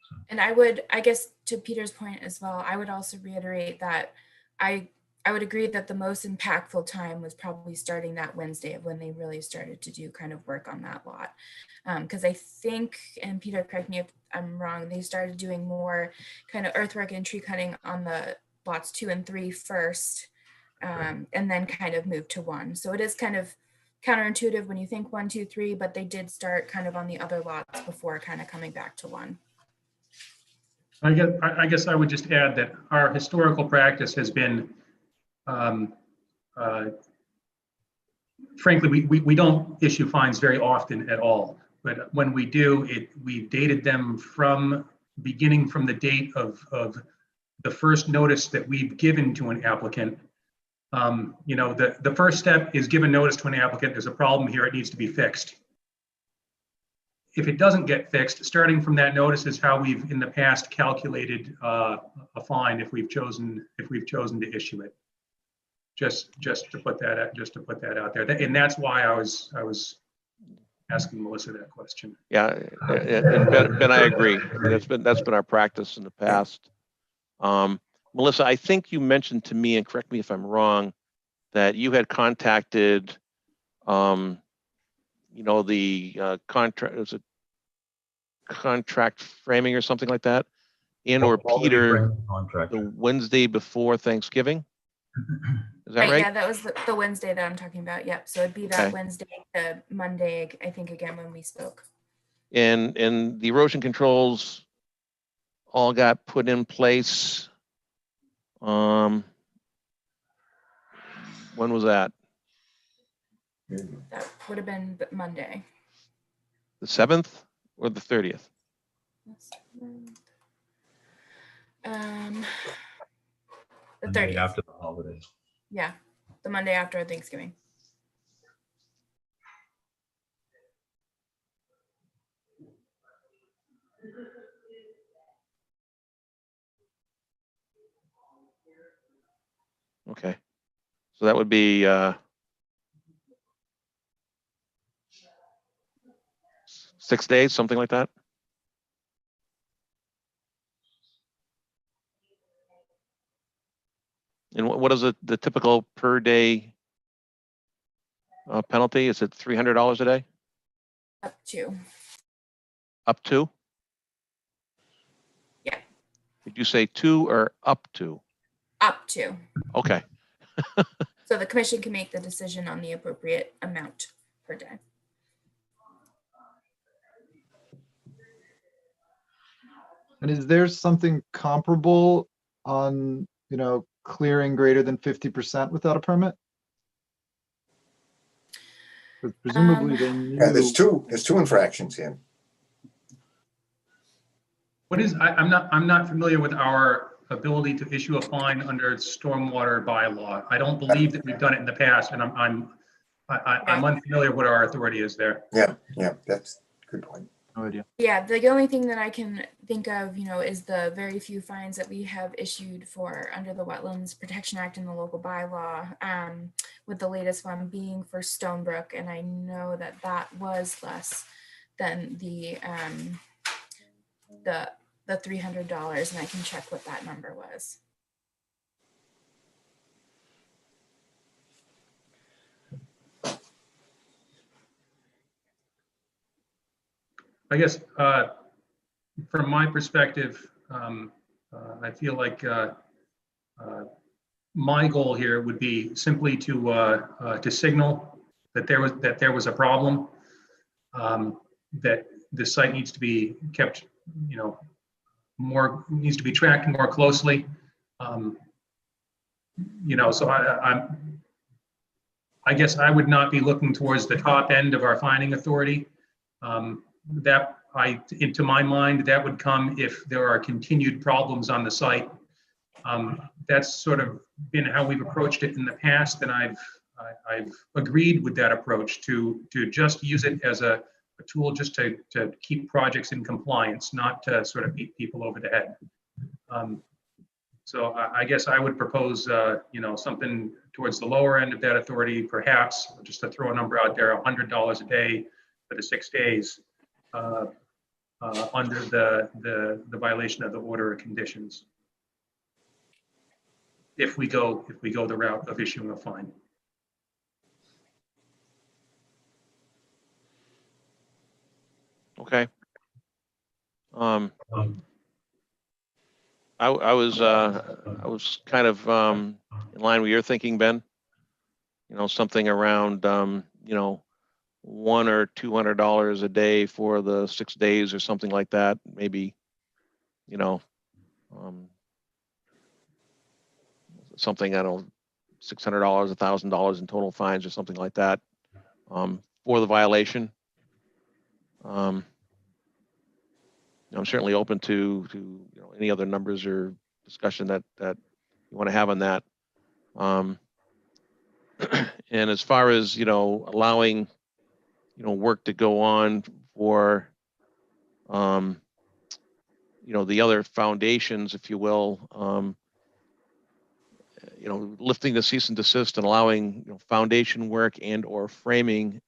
[SPEAKER 3] So.
[SPEAKER 7] And I guess to Peter's point as well, I would also reiterate that I would agree that the most impactful time was probably starting that Wednesday of when they really started to do kind of work on that lot. Because I think, and Peter, correct me if I'm wrong, they started doing more kind of earthwork and tree cutting on the lots 2 and 3 first, and then kind of moved to 1. So it is kind of counterintuitive when you think 1, 2, 3, but they did start kind of on the other lots before kind of coming back to 1.
[SPEAKER 6] I guess I would just add that our historical practice has been, frankly, we don't issue fines very often at all. But when we do, we've dated them beginning from the date of the first notice that we've given to an applicant. The first step is give a notice to an applicant. There's a problem here. It needs to be fixed. If it doesn't get fixed, starting from that notice is how we've in the past calculated a fine if we've chosen to issue it. Just to put that out there, and that's why I was asking Melissa that question.
[SPEAKER 2] Yeah, and Ben, I agree. I mean, that's been our practice in the past. Melissa, I think you mentioned to me, and correct me if I'm wrong, that you had contacted, the contract, was it contract framing or something like that, and or
[SPEAKER 3] Already
[SPEAKER 2] Peter
[SPEAKER 3] framed the
[SPEAKER 2] the
[SPEAKER 3] contractor.
[SPEAKER 2] Wednesday before Thanksgiving? Is that
[SPEAKER 7] Yeah,
[SPEAKER 2] right?
[SPEAKER 7] that was the Wednesday that I'm talking about. Yep. So it'd be that
[SPEAKER 2] Okay.
[SPEAKER 7] Wednesday to Monday, I think, again, when we spoke.
[SPEAKER 2] And the erosion controls all got put in place. When was that?
[SPEAKER 7] That would have been Monday.
[SPEAKER 2] The 7th or the 30th?
[SPEAKER 7] The
[SPEAKER 3] Monday
[SPEAKER 7] 30th.
[SPEAKER 3] after the holidays.
[SPEAKER 7] Yeah, the Monday after Thanksgiving.
[SPEAKER 2] Okay. So that would be 6 days, something like that. And what is the typical per day penalty? Is it $300 a day?
[SPEAKER 7] Up to.
[SPEAKER 2] Up to?
[SPEAKER 7] Yeah.
[SPEAKER 2] Did you say to or up to?
[SPEAKER 7] Up to.
[SPEAKER 2] Okay.
[SPEAKER 7] So the commission can make the decision on the appropriate amount per day.
[SPEAKER 4] And is there something comparable on, clearing greater than 50% without a permit? 'Cause presumably they
[SPEAKER 1] Yeah,
[SPEAKER 4] knew.
[SPEAKER 1] there's two infractions here.
[SPEAKER 6] What is, I'm not familiar with our ability to issue a fine under stormwater bylaw. I don't believe that we've done it in the past, and I'm unfamiliar what our authority is there.
[SPEAKER 1] Yeah, that's a good point.
[SPEAKER 4] No idea.
[SPEAKER 7] Yeah, the only thing that I can think of, is the very few fines that we have issued for under the Wetlands Protection Act and the local bylaw, with the latest one being for Stonebrook. And I know that that was less than the $300, and I can check what that number was.
[SPEAKER 6] I guess from my perspective, I feel like my goal here would be simply to signal that there was a problem, that the site needs to be kept, needs to be tracked more closely. So I guess I would not be looking towards the top end of our fining authority. To my mind, that would come if there are continued problems on the site. That's sort of been how we've approached it in the past, and I've agreed with that approach to just use it as a tool just to keep projects in compliance, not to sort of beat people over the head. So I guess I would propose, something towards the lower end of that authority, perhaps, just to throw a number out there, $100 a day for the 6 days. Under the violation of the order of conditions, if we go the route of issuing a fine.
[SPEAKER 2] Okay. I was kind of in line with your thinking, Ben. Something around $100 or $200 a day for the 6 days or something like that. Maybe, something, I don't know, $600, $1,000 in total fines or something like that, for the violation. I'm certainly open to any other numbers or discussion that you want to have on that. And as far as allowing work to go on for the other foundations, if you will, lifting the cease and desist and allowing foundation work and or framing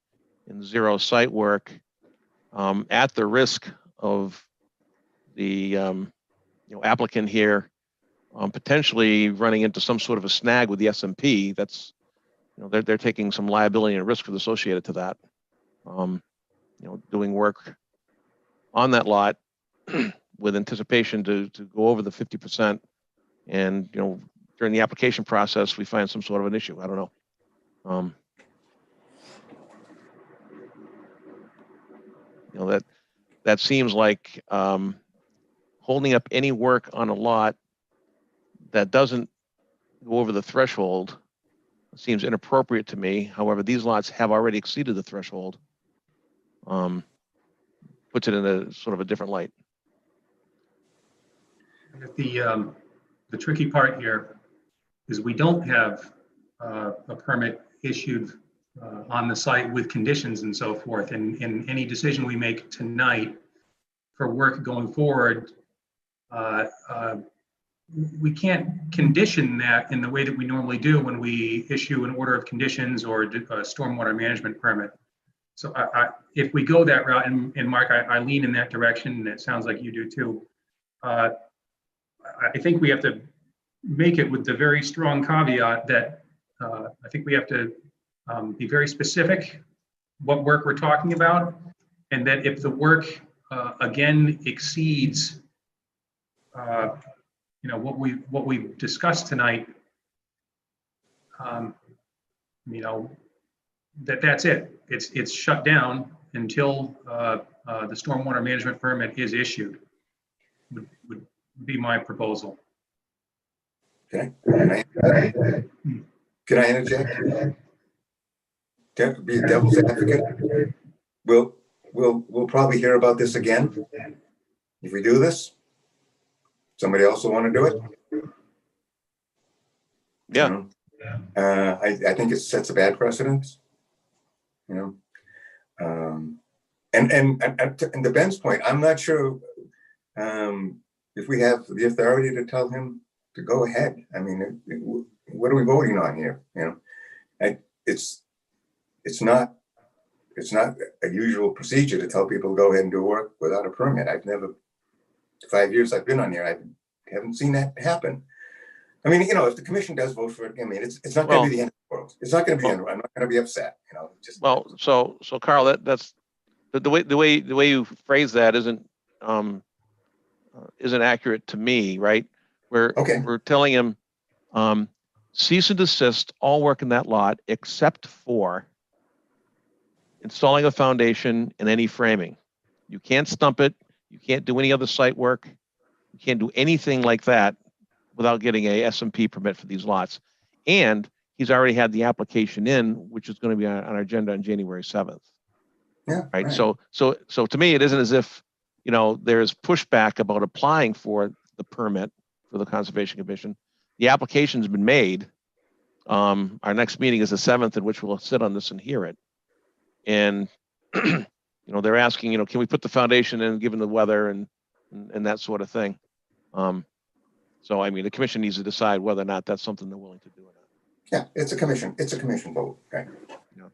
[SPEAKER 2] and zero site work, at the risk of the applicant here potentially running into some sort of a snag with the SMP. That's they're taking some liability and risk associated to that. Doing work on that lot with anticipation to go over the 50%. And, you know, during the application process, we find some sort of an issue. I don't know. You know, that seems like holding up any work on a lot that doesn't go over the threshold seems inappropriate to me. However, these lots have already exceeded the threshold. Puts it in a sort of a different light.
[SPEAKER 6] The tricky part here is we don't have a permit issued on the site with conditions and so forth. And any decision we make tonight for work going forward, we can't condition that in the way that we normally do when we issue an order of conditions or a stormwater management permit. So if we go that route, and Mark, I lean in that direction, and it sounds like you do too. I think we have to make it with the very strong caveat that I think we have to be very specific what work we're talking about, and that if the work again exceeds what we've discussed tonight, that's it. It's shut down until the stormwater management permit is issued. Would be my proposal.
[SPEAKER 1] Okay. Can I interject? To be a devil's advocate. We'll probably hear about this again if we do this. Somebody else will want to do it.
[SPEAKER 2] Yeah.
[SPEAKER 1] I think it sets a bad precedent. And to Ben's point, I'm not sure if we have the authority to tell him to go ahead. I mean, what are we voting on here? It's not a usual procedure to tell people to go ahead and do work without a permit. I've never, 5 years I've been on here, I haven't seen that happen. I mean, if the commission does vote for it, I mean, it's not going to be the end of the world. It's not going to be the end of the world. I'm not going to be upset.
[SPEAKER 2] So Carl, that's the way you phrase that isn't accurate to me, right? We're telling him cease and desist all work in that lot except for installing a foundation and any framing. You can't stump it. You can't do any other site work. You can't do anything like that without getting a SMP permit for these lots. And he's already had the application in, which is going to be on our agenda on January 7th.
[SPEAKER 1] Yeah.
[SPEAKER 2] Right. So to me, it isn't as if, there's pushback about applying for the permit for the Conservation Commission. The application's been made. Our next meeting is the 7th, in which we'll sit on this and hear it. And, they're asking, can we put the foundation in given the weather and that sort of thing. So, I mean, the commission needs to decide whether or not that's something they're willing to do or not.
[SPEAKER 1] Yeah, it's a commission vote, right?
[SPEAKER 2] Yeah.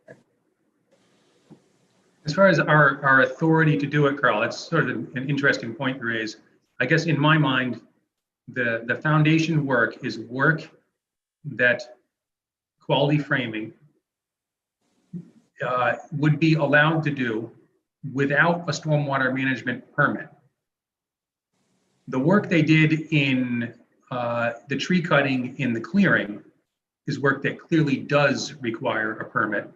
[SPEAKER 6] As far as our authority to do it, Carl, it's sort of an interesting point you raise. I guess in my mind, the foundation work is work that Quality Framing would be allowed to do without a stormwater management permit. The work they did in the tree cutting in the clearing is work that clearly does require a permit.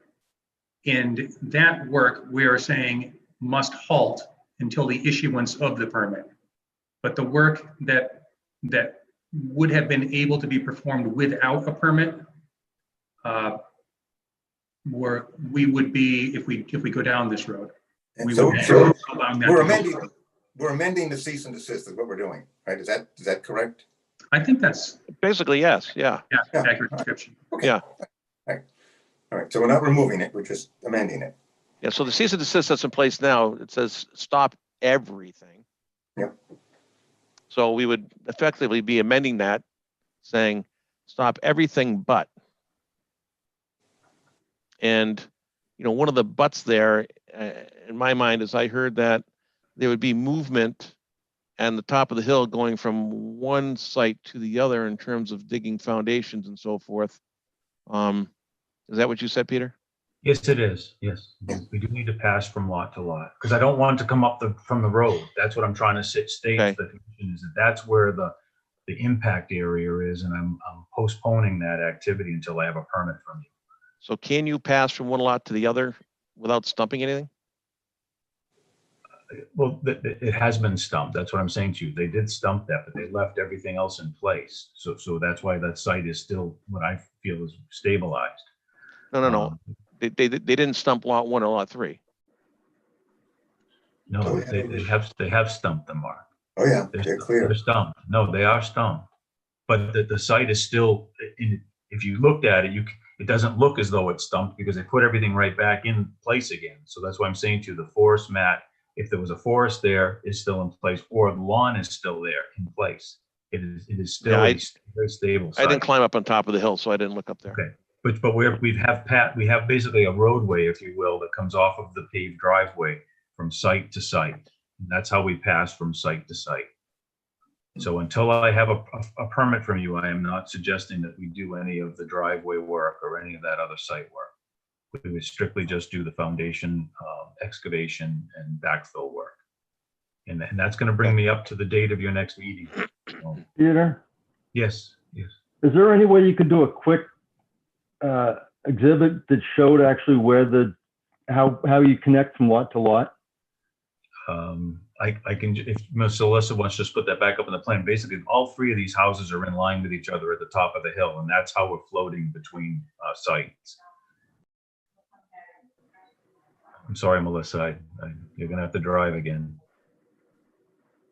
[SPEAKER 6] And that work we're saying must halt until the issuance of the permit. But the work that would have been able to be performed without a permit, we would be, if we go down this road.
[SPEAKER 1] And we're amending the cease and desist is what we're doing, right? Is that correct?
[SPEAKER 6] I think that's
[SPEAKER 2] basically yes. Yeah.
[SPEAKER 6] Accurate description.
[SPEAKER 1] Okay.
[SPEAKER 2] Yeah.
[SPEAKER 1] All right. So we're not removing it. We're just amending it.
[SPEAKER 2] Yeah. So the cease and desist that's in place now, it says stop everything.
[SPEAKER 1] Yep.
[SPEAKER 2] So we would effectively be amending that, saying stop everything but. And one of the buts there, in my mind, is I heard that there would be movement and the top of the hill going from one site to the other in terms of digging foundations and so forth. Is that what you said, Peter?
[SPEAKER 3] Yes, it is. Yes, we do need to pass from lot to lot, because I don't want it to come up from the road. That's what I'm trying to state to
[SPEAKER 2] Okay.
[SPEAKER 3] the commission, is that that's where the impact area is, and I'm postponing that activity until I have a permit from you.
[SPEAKER 2] So can you pass from one lot to the other without stumping anything?
[SPEAKER 3] Well, it has been stumped. That's what I'm saying to you. They did stump that, but they left everything else in place. So that's why that site is still what I feel is stabilized.
[SPEAKER 2] No. They didn't stump lot 1 or lot 3.
[SPEAKER 3] No,
[SPEAKER 1] Oh, yeah.
[SPEAKER 3] they have stumped them, Mark.
[SPEAKER 1] Oh, yeah, they're clear.
[SPEAKER 3] They're stumped. No, they are stumped. But the site is still, if you looked at it, it doesn't look as though it's stumped because they put everything right back in place again. So that's why I'm saying to you, the forest mat, if there was a forest there, is still in place, or the lawn is still there in place. It is still
[SPEAKER 2] Yeah,
[SPEAKER 3] a very stable
[SPEAKER 2] I didn't
[SPEAKER 3] site.
[SPEAKER 2] climb up on top of the hill, so I didn't look up there.
[SPEAKER 3] Okay. But we have basically a roadway, if you will, that comes off of the paved driveway from site to site. And that's how we pass from site to site. So until I have a permit from you, I am not suggesting that we do any of the driveway work or any of that other site work. We would strictly just do the foundation, excavation, and backfill work. And that's going to bring me up to the date of your next meeting.
[SPEAKER 9] Peter,
[SPEAKER 3] Yes.
[SPEAKER 9] is there any way you could do a quick exhibit that showed actually where how you connect from lot to lot?
[SPEAKER 3] I can, if Ms. Alyssa wants to just put that back up in the plan, basically all 3 of these houses are in line with each other at the top of the hill, and that's how we're floating between sites. I'm sorry, Melissa, you're gonna have to drive again.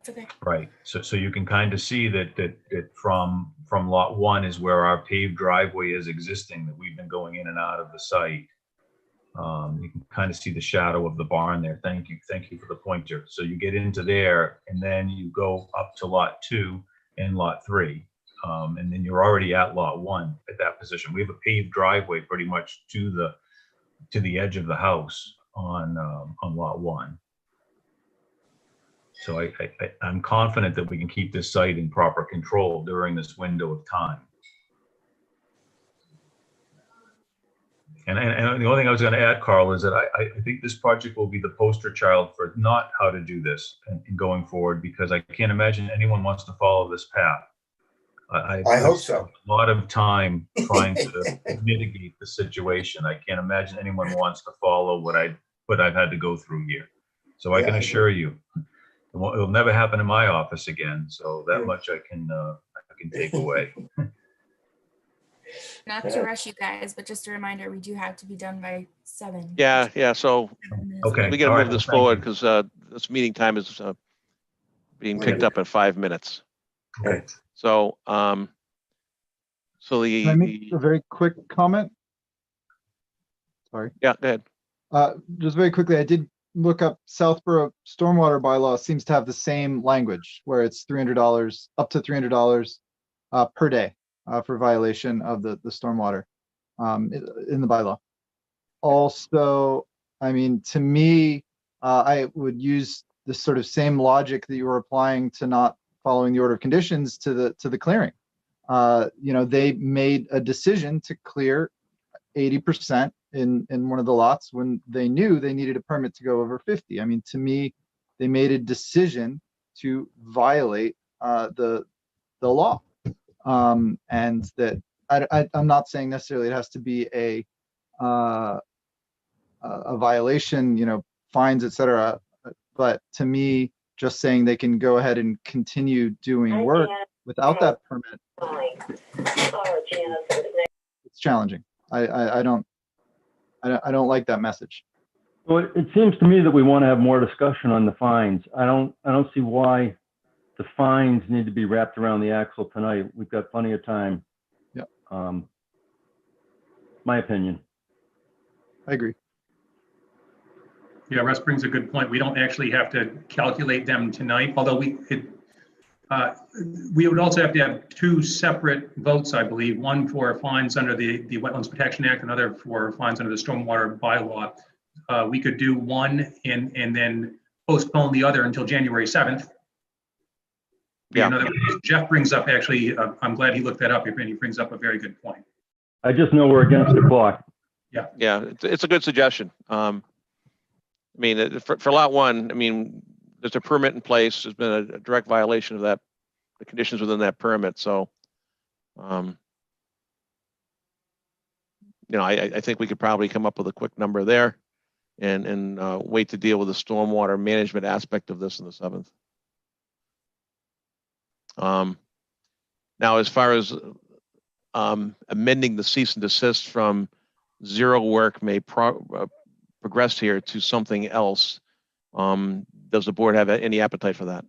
[SPEAKER 7] It's okay.
[SPEAKER 3] Right, so you can kind of see that from lot 1 is where our paved driveway is existing, that we've been going in and out of the site. You can kind of see the shadow of the barn there. Thank you for the pointer. So you get into there, and then you go up to lot 2 and lot 3, and then you're already at lot 1 at that position. We have a paved driveway pretty much to the edge of the house on lot 1. So I'm confident that we can keep this site in proper control during this window of time. And the only thing I was going to add, Carl, is that I think this project will be the poster child for not how to do this and going forward, because I can't imagine anyone wants to follow this path.
[SPEAKER 1] I hope so.
[SPEAKER 3] A lot of time trying to mitigate the situation. I can't imagine anyone wants to follow what I've had to go through here. So I can assure you, it'll never happen in my office again. So that much I can take away.
[SPEAKER 7] Not to rush you guys, but just a reminder, we do have to be done by 7.
[SPEAKER 2] Yeah. So
[SPEAKER 3] Okay.
[SPEAKER 2] we got to
[SPEAKER 3] all
[SPEAKER 2] move
[SPEAKER 3] right,
[SPEAKER 2] this
[SPEAKER 3] well, thank
[SPEAKER 2] forward
[SPEAKER 3] you.
[SPEAKER 2] because this meeting time is being picked up in 5 minutes.
[SPEAKER 3] Okay.
[SPEAKER 2] So, so
[SPEAKER 4] Can I make a very quick comment? Sorry.
[SPEAKER 2] yeah, go ahead.
[SPEAKER 4] Just very quickly, I did look up Southborough stormwater bylaw seems to have the same language where it's $300, up to $300 per day for violation of the stormwater in the bylaw. Also, I mean, to me, I would use the sort of same logic that you were applying to not following the order of conditions to the clearing. You know, they made a decision to clear 80% in one of the lots when they knew they needed a permit to go over 50. I mean, to me, they made a decision to violate the law, and that I'm not saying necessarily it has to be a violation, you know, fines, etc. But to me, just saying they can go ahead and continue doing work without that permit, it's challenging. I don't like that message.
[SPEAKER 9] Well, it seems to me that we want to have more discussion on the fines. I don't see why the fines need to be wrapped around the axle tonight. We've got plenty of time.
[SPEAKER 4] Yeah.
[SPEAKER 9] My opinion.
[SPEAKER 4] I agree.
[SPEAKER 6] Yeah, Russ brings a good point. We don't actually have to calculate them tonight, although we would also have to have 2 separate votes, I believe, one for fines under the Wetlands Protection Act, another for fines under the Stormwater Bylaw. We could do one and then postpone the other until January 7th.
[SPEAKER 2] Yeah.
[SPEAKER 6] In other words, Jeff brings up, actually, I'm glad he looked that up, and he brings up a very good point.
[SPEAKER 9] I just know we're against the clock.
[SPEAKER 2] Yeah, it's a good suggestion. I mean, for lot one, I mean, there's a permit in place. There's been a direct violation of that, the conditions within that permit. So, I think we could probably come up with a quick number there and wait to deal with the stormwater management aspect of this in the 7th. Now, as far as amending the cease and desist from zero work may progress here to something else, does the board have any appetite for that?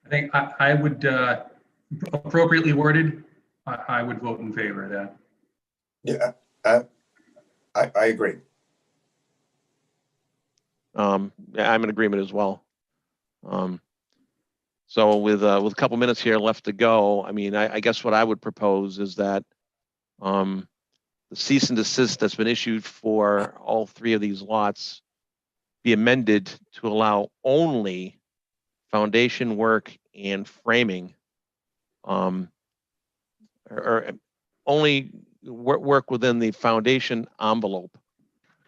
[SPEAKER 6] I think I would, appropriately worded, I would vote in favor of that.
[SPEAKER 1] Yeah, I agree.
[SPEAKER 2] Yeah, I'm in agreement as well. So with a couple minutes here left to go, I mean, I guess what I would propose is that the cease and desist that's been issued for all 3 of these lots be amended to allow only foundation work and framing, or only work within the foundation envelope,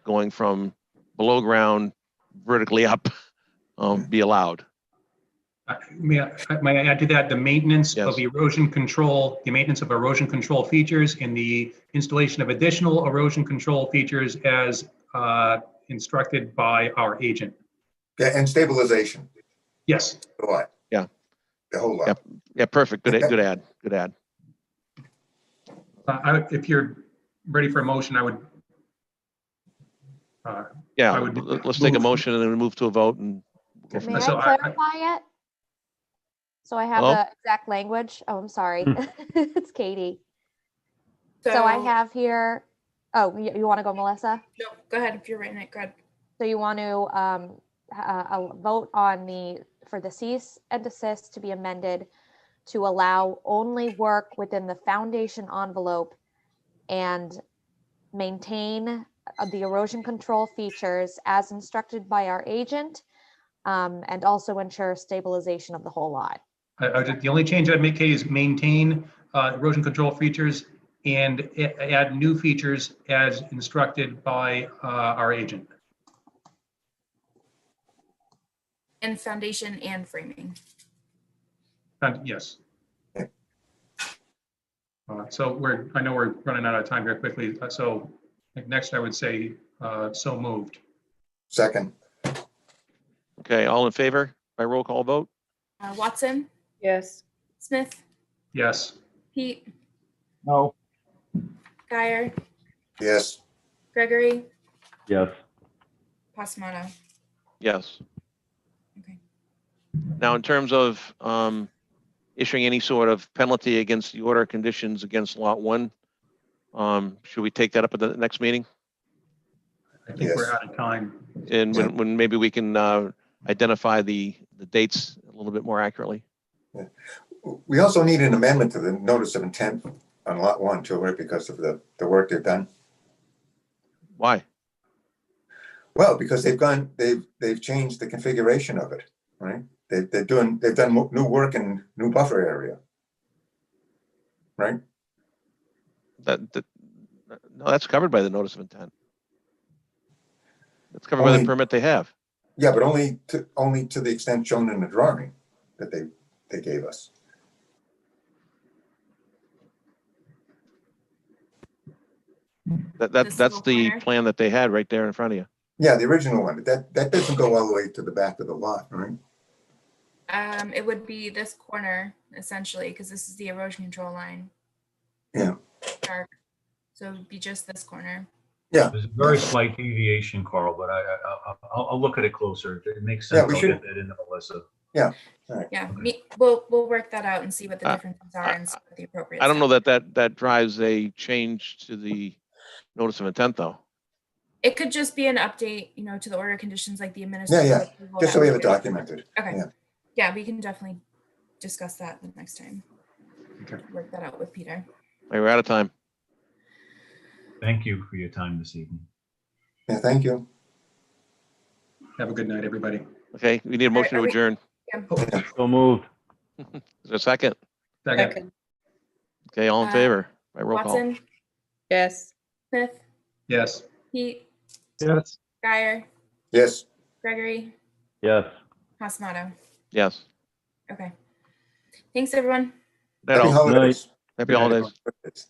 [SPEAKER 2] going from below ground vertically up, be allowed.
[SPEAKER 6] May I add to that, the maintenance
[SPEAKER 2] Yes.
[SPEAKER 6] of erosion control, the maintenance of erosion control features and the installation of additional erosion control features as instructed by our agent.
[SPEAKER 1] Yeah, and stabilization,
[SPEAKER 6] Yes.
[SPEAKER 1] a lot.
[SPEAKER 2] Yeah.
[SPEAKER 1] The whole lot.
[SPEAKER 2] Yep. Yeah, perfect. Good add. Good add.
[SPEAKER 6] If you're ready for a motion, I would.
[SPEAKER 2] Yeah,
[SPEAKER 6] I would
[SPEAKER 2] let's take a
[SPEAKER 6] move-
[SPEAKER 2] motion and then move to a vote and go from
[SPEAKER 10] May
[SPEAKER 2] there.
[SPEAKER 10] I
[SPEAKER 6] So
[SPEAKER 10] clarify it? So I have
[SPEAKER 2] Hello?
[SPEAKER 10] the exact language. Oh, I'm sorry. It's Katie. So I have here, oh, you want to go, Melissa?
[SPEAKER 7] No, go ahead if you're writing it. Go ahead.
[SPEAKER 10] So you want to vote on for the cease and desist to be amended to allow only work within the foundation envelope and maintain the erosion control features as instructed by our agent, and also ensure stabilization of the whole lot.
[SPEAKER 6] The only change I'd make, Katie, is maintain erosion control features and add new features as instructed by our agent.
[SPEAKER 7] And foundation and framing.
[SPEAKER 6] Yes. So I know we're running out of time here quickly. So next I would say, so moved.
[SPEAKER 1] Second,
[SPEAKER 2] Okay, all in favor by roll call vote?
[SPEAKER 7] Watson,
[SPEAKER 8] Yes.
[SPEAKER 7] Smith,
[SPEAKER 6] Yes.
[SPEAKER 7] Pete,
[SPEAKER 4] No.
[SPEAKER 7] Guyer,
[SPEAKER 1] yes.
[SPEAKER 7] Gregory,
[SPEAKER 9] Yes.
[SPEAKER 7] Pasamato.
[SPEAKER 2] Yes.
[SPEAKER 7] Okay.
[SPEAKER 2] Now, in terms of issuing any sort of penalty against the order of conditions against lot 1, should we take that up at the next meeting?
[SPEAKER 6] I think we're
[SPEAKER 1] Yes.
[SPEAKER 6] out of time.
[SPEAKER 2] And when maybe we can identify the dates a little bit more accurately?
[SPEAKER 1] We also need an amendment to the notice of intent on lot 1 too, right, because of the work they've done.
[SPEAKER 2] Why?
[SPEAKER 1] Well, because they've changed the configuration of it, right? They've done new work in new buffer area, right?
[SPEAKER 2] No, that's covered by the notice of intent. That's covered by the
[SPEAKER 1] Only-
[SPEAKER 2] permit they have.
[SPEAKER 1] Yeah, but only to the extent shown in the drawing that they gave us.
[SPEAKER 2] That's
[SPEAKER 7] single
[SPEAKER 2] the
[SPEAKER 7] corner?
[SPEAKER 2] plan that they had right there in front of you.
[SPEAKER 1] Yeah, the original one, but that doesn't go all the way to the back of the lot, right?
[SPEAKER 7] It would be this corner essentially, because this is the erosion control line.
[SPEAKER 1] Yeah.
[SPEAKER 7] Dark. So it would be just this corner.
[SPEAKER 3] There's a very slight deviation, Carl, but I'll look at it closer. If it makes
[SPEAKER 1] Yeah,
[SPEAKER 3] sense,
[SPEAKER 1] we
[SPEAKER 3] I'll
[SPEAKER 1] should-
[SPEAKER 3] get that into Melissa.
[SPEAKER 7] Yeah, we'll work that out and see what the differences are and see what the appropriate.
[SPEAKER 2] I don't know
[SPEAKER 7] step-
[SPEAKER 2] that drives a change to the notice of intent, though.
[SPEAKER 7] It could just be an update, to the order of conditions like the
[SPEAKER 1] Yeah,
[SPEAKER 7] administrative.
[SPEAKER 1] yeah,
[SPEAKER 7] approval
[SPEAKER 1] just
[SPEAKER 7] that
[SPEAKER 1] so we
[SPEAKER 7] we
[SPEAKER 1] have it
[SPEAKER 7] did.
[SPEAKER 1] documented.
[SPEAKER 7] Okay.
[SPEAKER 1] Yeah.
[SPEAKER 7] Yeah, we can definitely discuss that the next time.
[SPEAKER 6] Okay.
[SPEAKER 7] Work that out with Peter.
[SPEAKER 2] All right, we're out of time.
[SPEAKER 3] Thank you for your time this evening.
[SPEAKER 1] Yeah, thank you.
[SPEAKER 6] Have a good night, everybody.
[SPEAKER 2] Okay, we need a motion
[SPEAKER 7] are
[SPEAKER 2] to
[SPEAKER 7] we-
[SPEAKER 2] adjourn.
[SPEAKER 9] So moved.
[SPEAKER 2] Is there a second?
[SPEAKER 6] Second.
[SPEAKER 2] Okay, all in
[SPEAKER 7] Uh,
[SPEAKER 2] favor by roll call.
[SPEAKER 7] Watson,
[SPEAKER 8] Yes.
[SPEAKER 7] Smith,
[SPEAKER 6] Yes.
[SPEAKER 7] Pete,
[SPEAKER 4] Yes.
[SPEAKER 7] Guyer,
[SPEAKER 1] Yes,
[SPEAKER 7] Gregory,
[SPEAKER 9] Yes.
[SPEAKER 7] Masato.
[SPEAKER 2] Yes.
[SPEAKER 7] Okay. Thanks, everyone.
[SPEAKER 2] Night
[SPEAKER 1] happy
[SPEAKER 2] all.
[SPEAKER 1] holidays.
[SPEAKER 2] Happy
[SPEAKER 3] Good night,
[SPEAKER 2] holidays.
[SPEAKER 1] Holidays.